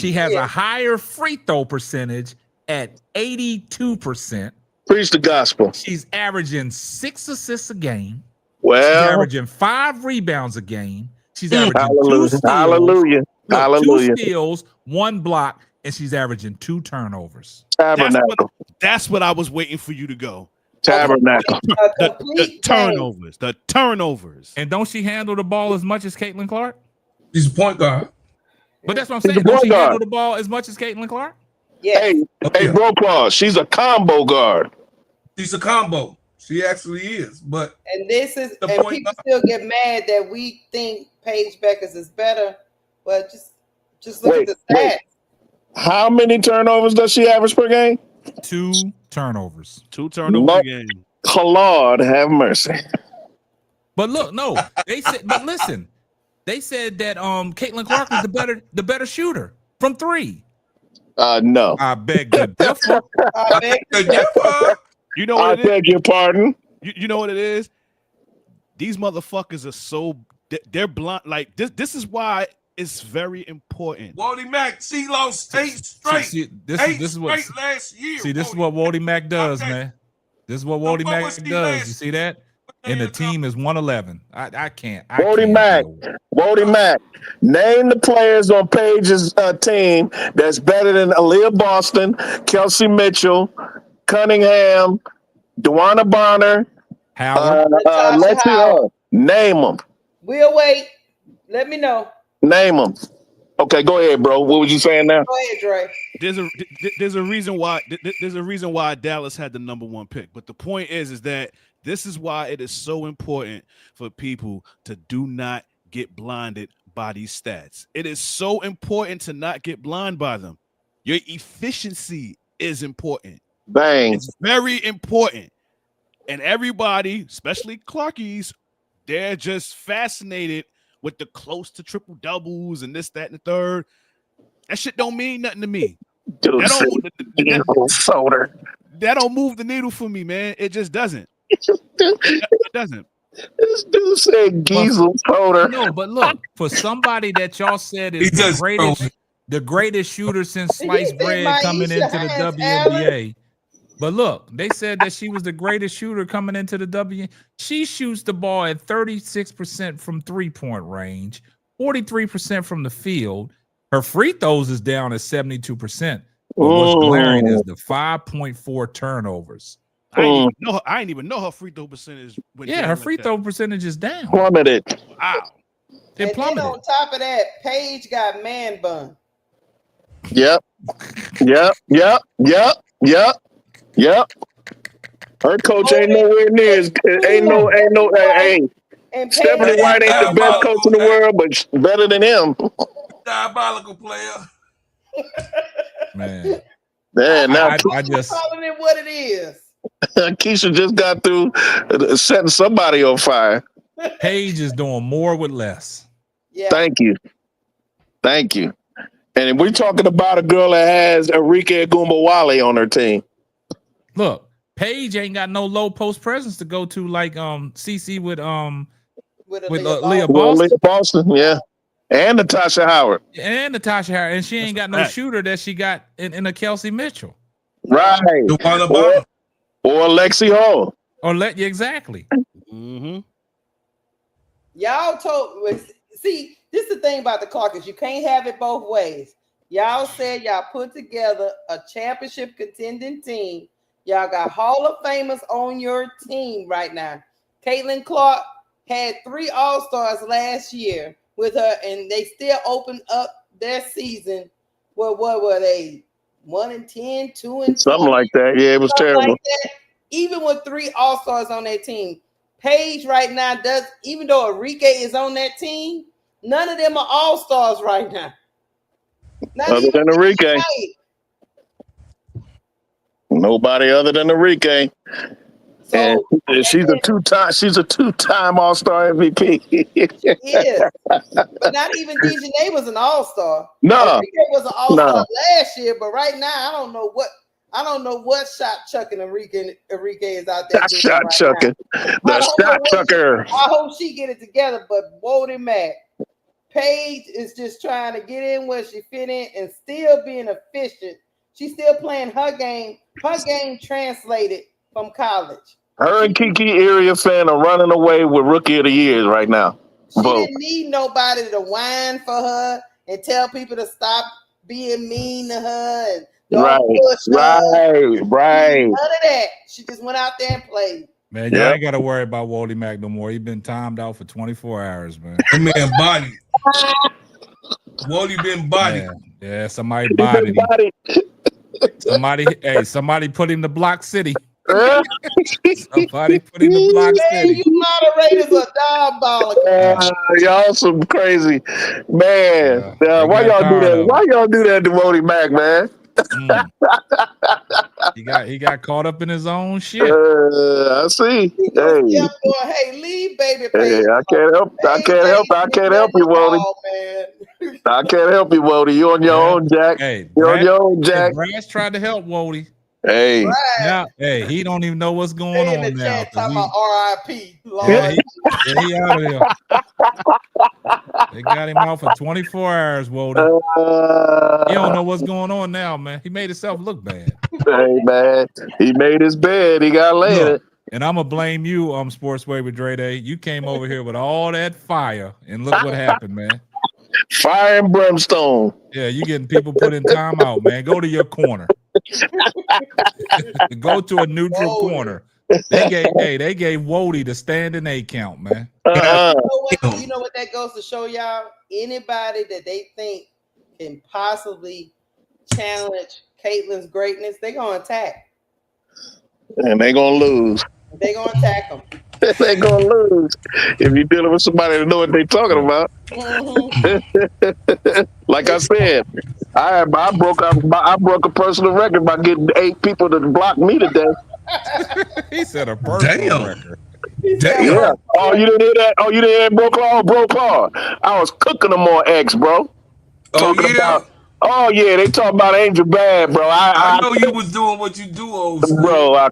She has a higher free throw percentage at 82%. Preach the gospel. She's averaging 6 assists a game. Well, she's averaging 5 rebounds a game. She's averaging 2 steals. Hallelujah. 2 steals, 1 block, and she's averaging 2 turnovers. Tabernacle. That's what I was waiting for you to go. Tabernacle. The turnovers. The turnovers. And don't she handle the ball as much as Caitlin Clark? She's a point guard. But that's what I'm saying. Don't she handle the ball as much as Caitlin Clark? Yeah. Hey, bro, Claus, she's a combo guard. She's a combo. She actually is. But this is, and people still get mad that we think Paige Beckers is better, but just look at the stats. How many turnovers does she average per game? 2 turnovers. 2 turnovers a game. Lord have mercy. But look, no, they said. But listen, they said that Caitlin Clark was the better shooter from 3. No. I beg to differ. You know what I beg your pardon. You know what it is? These motherfuckers are so they're blind. Like this is why it's very important. Wally Mack, she lost 8 straight. This is what last year. See, this is what Wally Mack does, man. This is what Wally Mack does. You see that? And the team is 111. I can't. Wody Mack. Name the players on Paige's team that's better than Aaliyah Boston, Kelsey Mitchell, Cunningham, Dewana Bonner, Howard, Lexi Howard. Name them. We'll wait. Let me know. Name them. Okay, go ahead, bro. What was you saying now? Go ahead, Dre. There's a reason why Dallas had the number 1 pick. But the point is that this is why it is so important for people to do not get blinded by these stats. It is so important to not get blind by them. Your efficiency is important. Bang. It's very important. And everybody, especially Clarkies, they're just fascinated with the close to triple doubles and this, that, and the third. That shit don't mean nothing to me. Dude, that don't move the needle for me, man. It just doesn't. It doesn't. This dude said Giesel soda. No, but look, for somebody that y'all said is the greatest shooter since sliced bread coming into the WNBA. But look, they said that she was the greatest shooter coming into the WNBA. She shoots the ball at 36% from 3-point range, 43% from the field. Her free throws is down at 72%. But what's glaring is the 5.4 turnovers. I didn't even know her free throw percentage. Her free throw percentage is down. Plummeted. Wow. It plummeted. And then on top of that, Paige got man bun. Yep. Her coach ain't nowhere near as And Stephanie White ain't the best coach in the world, but better than him. Diabolical player. Man. Now I just calling it what it is. Keisha just got through setting somebody on fire. Paige is doing more with less. Yeah. Thank you. And we're talking about a girl that has Enrique Agumbawale on her team. Look, Paige ain't got no low post presence to go to like CC with Leah Boston, yeah. And Natasha Howard. And she ain't got no shooter that she got in a Kelsey Mitchell. Right. Or Lexi Hall. Exactly. Mm-hmm. Y'all see, this is the thing about the Clarkers. You can't have it both ways. Y'all said y'all put together a championship contending team. Y'all got Hall of Famers on your team right now. Caitlin Clark had 3 All-Stars last year with her, and they still opened up their season. Well, what were they? 1-10, 2-20? Something like that. Yeah, it was terrible. Like that. Even with 3 All-Stars on their team. Paige right now does, even though Enrique is on that team, none of them are All-Stars right now. Not other than Enrique. Nobody other than Enrique. So, and she's a two-time All-Star MVP. Yeah. But not even DeJounte was an All-Star. No. Enrique was an All-Star last year, but right now I don't know what shot chucking Enrique is out there doing shot right chucking. now. The shot chucker. I hope she get it together, but Wody Mack. Paige is just trying to get in where she fit in and still being efficient. She's still playing her game. Her game translated from college. Her and Kiki area fan are running away with Rookie of the Year right now. She didn't need nobody to whine for her and tell people to stop being mean to her and don't push her. Right. None of that. She just went out there and played. Man, y'all ain't got to worry about Wally Mack no more. He's been timed out for 24 hours, man. That man body. Wally been body. Yeah, somebody bodied him. Somebody put him to Block City. Somebody put him to Block City. You moderators are diabolical. Y'all some crazy man. Why y'all do that? Why y'all do that to Wody Mack, man? He got caught up in his own shit. I see. Hey, leave baby. Hey, I can't help you, Wody. I can't help you, Wody. You on your own, Jack. Hey, you're on your own, Jack. Brass tried to help Wody. Hey, now, he don't even know what's going on now. Talking about R.I.P. Lord. He out of here. They got him out for 24 hours, Wody. He don't know what's going on now, man. He made himself look bad. Hey, man. He made his bed. He got laid it. And I'm gonna blame you, Sportsway with Dre Day. You came over here with all that fire, and look what happened, man. Fire and brimstone. Yeah, you getting people put in timeout, man. Go to your corner. Go to a neutral corner. They gave Wody the standing A count, man. You know what that goes to show y'all? Anybody that they think can possibly challenge Caitlin's greatness, they're gonna attack. And they're gonna lose. They're gonna attack them. They're gonna lose if you're dealing with somebody that know what they're talking about. Like I said, I broke a personal record by getting 8 people to block me today. He said a personal record. Damn. Yeah. Oh, you didn't hear that? Oh, you didn't hear that, Bro Claw? I was cooking them on X, bro. Talking about. Oh yeah, they talk about Angel Bad, bro. I know you was doing what you do, old school. Bro. I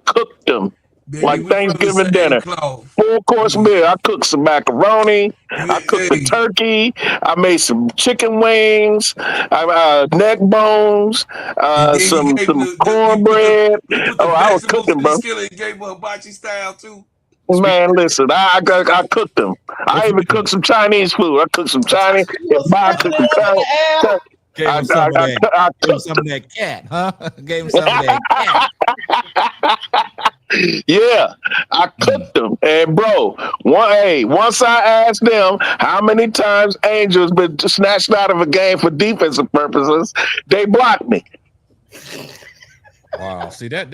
cooked them. Like Thanksgiving dinner, 4-course meal. I cooked some macaroni. I cooked the turkey. I made some chicken wings, neck bones, some cornbread. I was cooking, bro. Gave her hibachi style too. Man, listen, I cooked them. I even cooked some Chinese food. I cooked some Chinese. Gave him some of that cat, huh? Gave him some of that cat. Yeah, I cooked them. And bro, once I asked them how many times Angel's been snatched out of a game for defensive purposes, they blocked me. Wow, see that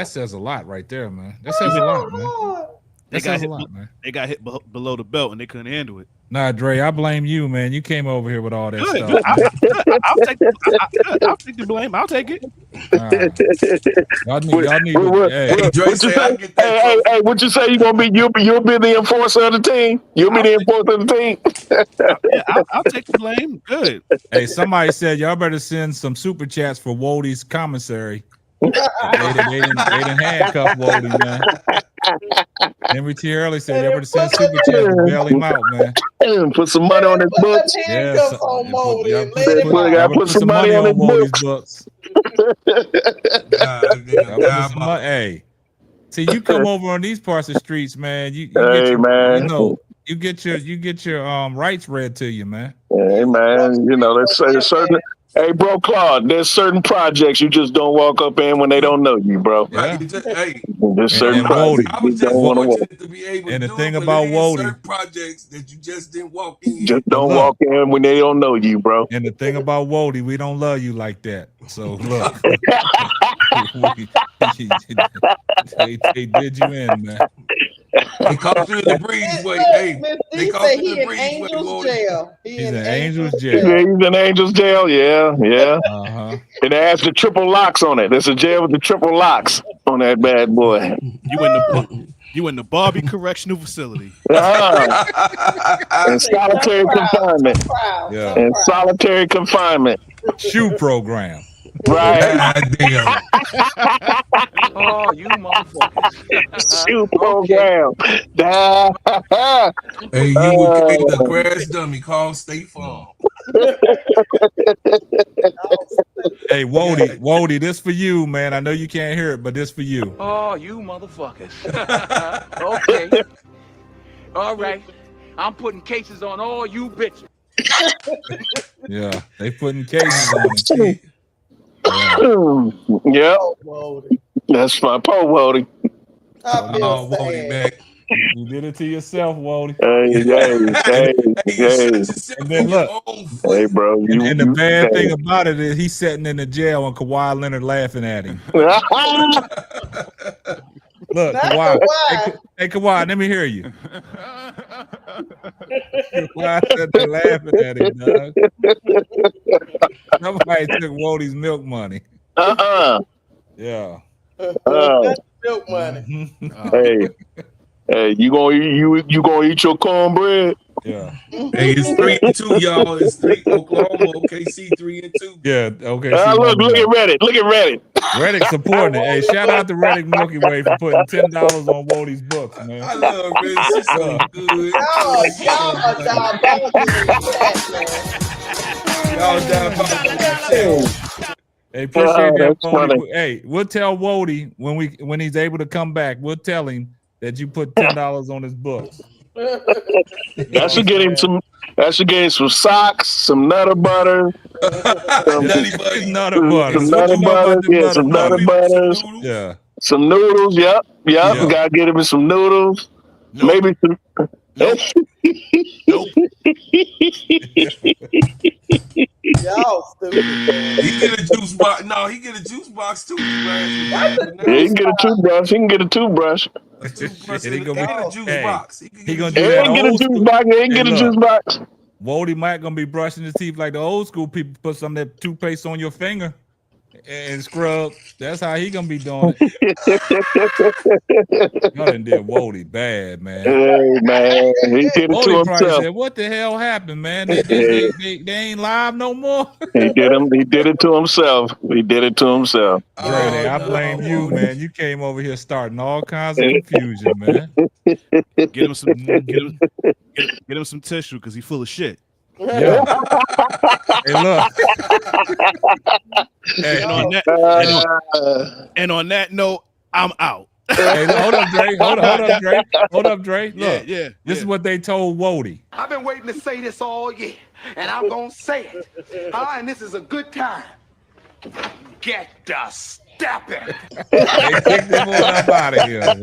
says a lot right there, man. That says a lot, man. That says a lot, man. They got hit below the belt and they couldn't handle it. Nah, Dre, I blame you, man. You came over here with all that stuff. I'll take the blame. I'll take it. Y'all need hey, what you say? You'll be the enforcer of the team? You'll be the enforcer of the team? I'll take the blame. Good. Hey, somebody said y'all better send some super chats for Wody's commissary. They didn't handcuff Wody, man. Henry T. Early said y'all better send super chats to bail him out, man. Put some money on his books. Put some money on Wody's books. Hey, see, you come over on these parts of the streets, man. You know, You get your rights read to you, man. Hey man, you know there's certain. Hey, bro, Claude, there's certain projects you just don't walk up in when they don't know you, bro. Yeah. Hey, there's certain projects I was you just don't want to walk. fortunate to be able to And the do thing it, but about there is Wody, certain projects that you just didn't walk in. Just But don't look, walk in when they don't know you, bro. and the thing about Wody, we don't love you like that. So look, they did you in, man. They caught you in the breezeway. Hey, they caught you in the breezeway. Jail. He's in Angel's He's jail. in Angel's jail, yeah. Uh-huh. It has the triple locks on it. There's a jail with the triple locks on that bad boy. You in the Barbie Correctional Facility. And solitary confinement. Yeah. And solitary confinement. Shoe program. Right. God damn. Oh, you motherfuckers. Shoe program. Hey, you would be the grass dummy. Call State Farm. Hey, Wody, this for you, man. I know you can't hear it, but this for you. Oh, you motherfuckers. Okay. All right. I'm putting cases on all you bitches. Yeah, they putting cases on it. Yep. That's my poor Wody. Oh, Wody back. You did it to yourself, Wody. Hey. And then look, hey, bro. And the bad thing about it is he's sitting in the jail and Kawhi Leonard laughing at him. Look, Kawhi. Hey, Kawhi, let me hear you. Kawhi said they're laughing at him, dog. Somebody took Wody's milk money. Yeah. Milk money. Hey, you gonna eat your cornbread? Yeah. Hey, it's 3-2, y'all. It's 3 Oklahoma, OKC 3-2. Yeah, okay. Look at Reddit. Look at Reddit. Reddick supporting it. Hey, shout out to Reddick Milky Way for putting $10 on Wody's books, man. I love Reese. She's so good. Y'all are diabolical in the chat, man. Y'all diabolical in the chat. Hey, appreciate that, that's funny. Wody. Hey, we'll tell Wody when he's able to come back. We'll tell him that you put $10 on his books. That should get him some socks, some Nutter Butter. Nutter Butter. Some Nutter Butters. Yeah. Some noodles. Yep. Gotta get him some noodles. Nope. Maybe some. Nope. Y'all stupid. He get a juice box. No, he get a juice box too. Yeah, he can get a toothbrush. He can get a toothbrush. A toothbrush He and gonna a juice box. He gonna do He that ain't get a old juice school. box. He ain't get a juice box. Wody might gonna be brushing his teeth like the old school people. Put some of that toothpaste on your finger and scrub. That's how he gonna be doing it. Y'all done did Wody bad, man. Hey man, he did it to Wody probably himself. said, "What the hell happened, man? They ain't live no more." He did it to himself. He did it to himself. Dre, I blame you, man. You came over here starting all kinds of confusion, man. Get him some tissue because he's full of shit. Yeah. Hey, look. Hey, and on that note, I'm out. Hey, hold up, Dre. Hold up, Dre. Look, Yeah. This is what they told Wody. I've been waiting to say this all year, and I'm gonna say it. And this is a good time. Get the stepping. They kicked him on up out of here, man.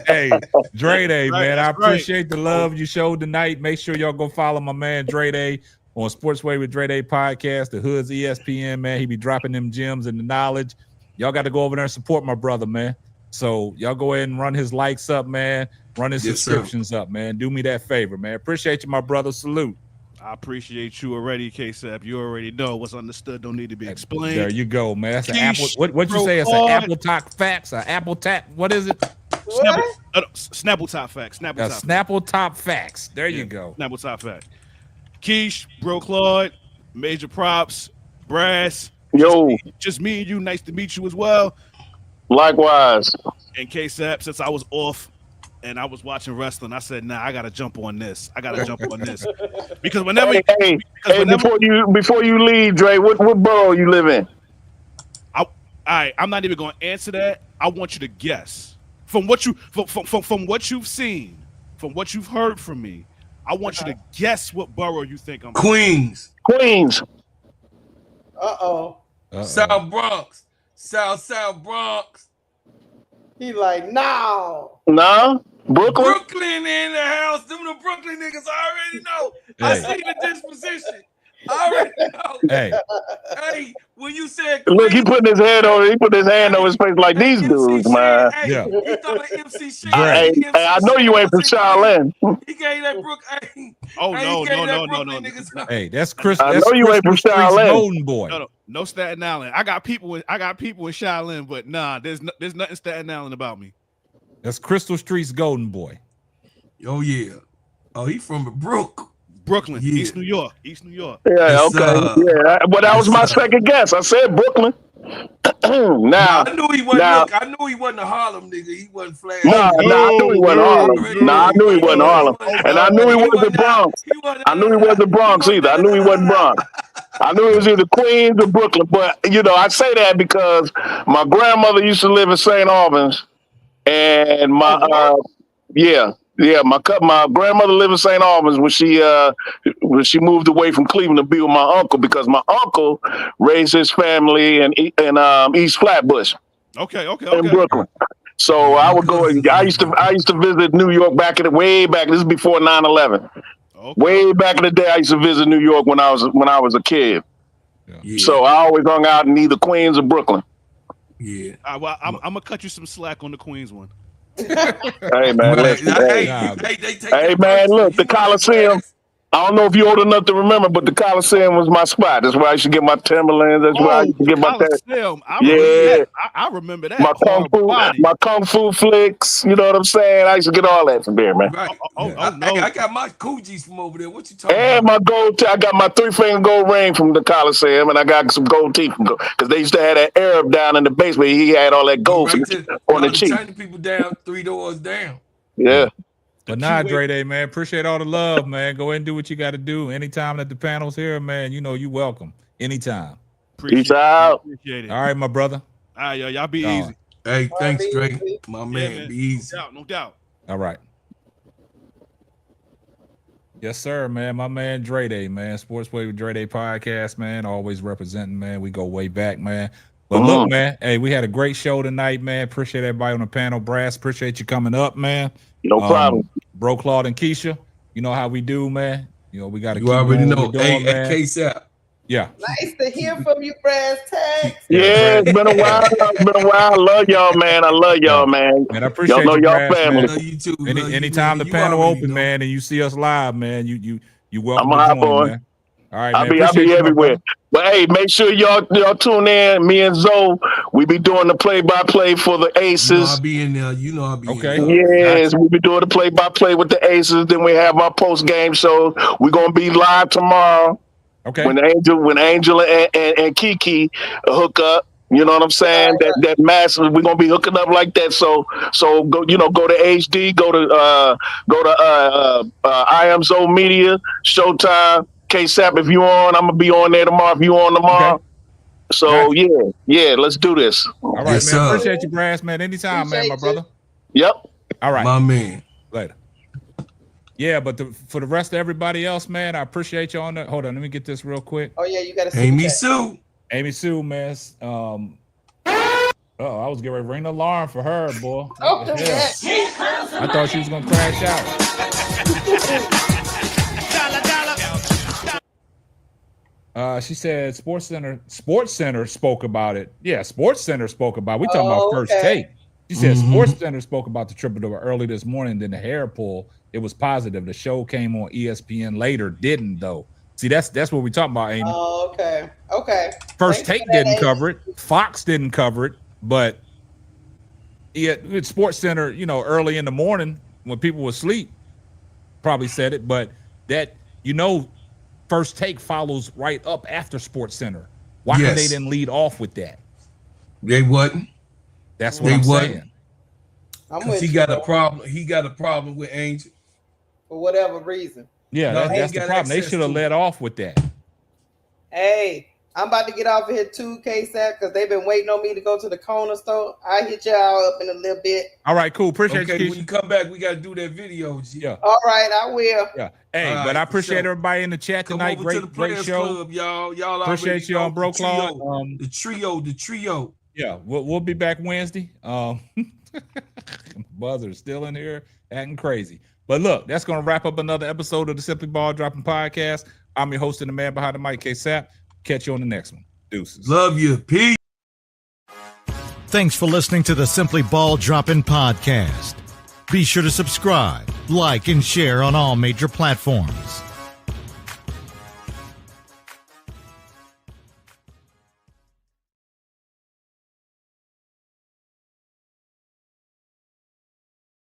Hey, Dre Day, man. I appreciate the love you showed tonight. Make sure y'all go follow my man Dre Day on Sportsway with Dre Day podcast, the Hood's ESPN, man. He be dropping them gems and the knowledge. Y'all got to go over there and support my brother, man. So y'all go ahead and run his likes up, man. Run his subscriptions up, man. Do me that favor, man. Appreciate you, my brother. Salute. I appreciate you already, K-Sap. You already know what's understood don't need to be explained. There you go, man. That's an apple. What you say? It's an apple top facts. An apple tap. What is it? Snapple top facts. Snapple top facts. There you go. Snapple top fact. Keish, Bro Claude, major props, Brass. Yo, just me and you. Nice to meet you as well. Likewise. And K-Sap, since I was off and I was watching wrestling, I said, "Nah, I gotta jump on this. Because whenever, before you leave, Dre, what borough you live in? I'm not even gonna answer that. I want you to guess from what you've seen. from what you've heard from me, I want you to guess what borough you think I'm. Queens. Uh-oh. South Bronx. He like, no. Brooklyn in the house. Them the Brooklyn niggas. I already know. I see the disposition. I already know. Hey, when you said Queens, look, he put his hand over his face like these dudes, man. He thought of MC shit. I know you ain't from Shaolin. He gave that No. Hey, that's Chris. I know you ain't from Shaolin. Golden boy. No Staten Island. I got people in Shaolin, but nah, there's nothing Staten Island about me. That's Crystal Street's golden boy. Oh yeah. Oh, he from Brooklyn, yeah. East New York. Yeah, okay. But that was my second guess. I said Brooklyn. Now I knew he wasn't. I knew he wasn't a Harlem nigga. He wasn't Flash. I knew he wasn't Harlem. I knew he wasn't Harlem, and I knew he wasn't Bronx. I knew he wasn't Bronx either. I knew he wasn't Bronx. I knew it was either Queens or Brooklyn. But I say that because my grandmother used to live in St. Albans, and my my grandmother lived in St. Albans when she moved away from Cleveland to be with my uncle, because my uncle raised his family in East Flatbush. Okay. In Brooklyn. So I would go. I used to visit New York way back. This is before 9/11. Okay. Way back in the day, I used to visit New York when I was a kid. Yeah. So I always hung out in either Queens or Brooklyn. Yeah. Well, I'm gonna cut you some slack on the Queens one. Hey man, hey man, look, the Coliseum. I don't know if you're old enough to remember, but the Coliseum was my spot. That's where I used to get my Timberlands. That's where I used to get my Coliseum. I remember that. My kung fu flicks. You know what I'm saying? I used to get all that from there, man. Right. No. I got my Coogis from over there. What you talking about? My gold. I got my 3-finger gold ring from the Coliseum, and I got some gold teeth from because they used to have that Arab down in the basement. He had all that gold on the cheek. Turning people down 3 doors down. Yeah. But nah, Dre Day, man, appreciate all the love, man. Go ahead and do what you got to do. Anytime that the panel's here, man, you welcome. Anytime. Peace out. Appreciate it. All right, my brother. All right, y'all be easy. Hey, thanks, Dre. My man, be easy. No doubt. All right. Yes, sir, man. My man, Dre Day, man. Sportsway with Dre Day podcast, man. Always representing, man. We go way back, man. But look, man, hey, we had a great show tonight, man. Appreciate everybody on the panel. Brass, appreciate you coming up, man. No problem. Bro, Claude and Keisha, you know how we do, man. We got to keep already know. Doing, hey, KSAP. Yeah. Nice to hear from you, Brass Tags. Yeah, it's been a while. I love y'all, man. I love y'all, man. And I appreciate y'all Man. family. Love you too. Anytime the panel open, man, and you see us live, man, you welcome I'm to join, man. All right, I'll be everywhere. But hey, make sure y'all tune in. Me and Zoe, we be doing the play-by-play for the Aces. I'll be in there. I'll be in there. Yes, we be doing the play-by-play with the Aces. Then we have our post-game show. We're gonna be live tomorrow. Okay. When Angela and Kiki hook up. You know what I'm saying? That massive, we're gonna be hooking up like that. So go to HD, go to I Am Zoe Media, Showtime. KSAP, if you on, I'm gonna be on there tomorrow. If you on tomorrow, so yeah, let's do this. All right, yes, man. Appreciate you, Brass, man. Anytime, man, my brother. Yep. All right, my man. Later. Yeah, but for the rest of everybody else, man, I appreciate you on that. Hold on, let me get this real quick. Oh yeah, you gotta see Amy Sue, man. I was getting ready to ring the alarm for her, boy. Oh, I thought she was gonna crash out. She said Sports Center spoke about it. Yeah, Sports Center spoke about it. We talking about First Take. She said Sports Center spoke about the triple double early this morning. Then the hair pull, it was positive. The show came on ESPN later, didn't though. See, that's what we talking about, Amy. Oh, okay. First Take didn't cover it. Fox didn't cover it, but it's Sports Center, early in the morning when people were asleep, probably said it. But that First Take follows right up after Sports Center. Why they didn't lead off with that? They wouldn't. That's what I'm saying. He got a problem. He got a problem with Angel for whatever reason. Yeah, that's the problem. They should have led off with that. Hey, I'm about to get off of here too, K-Sap, because they've been waiting on me to go to the corner store. I'll hit y'all up in a little bit. All right, cool. Appreciate you. When you come back, we got to do that video. Yeah. All right, I will. Yeah. Hey, but I appreciate everybody in the chat tonight. Great show. Club, y'all appreciate you on Bro Claude. The trio. Yeah, we'll be back Wednesday. Buzzer's still in here acting crazy. But look, that's going to wrap up another episode of the Simply Ball Dropping Podcast. I'm your host and the man behind the mic, K-Sap. Catch you on the next one. Deuces. Love you. Peace. Thanks for listening to the Simply Ball Dropping Podcast. Be sure to subscribe, like, and share on all major platforms.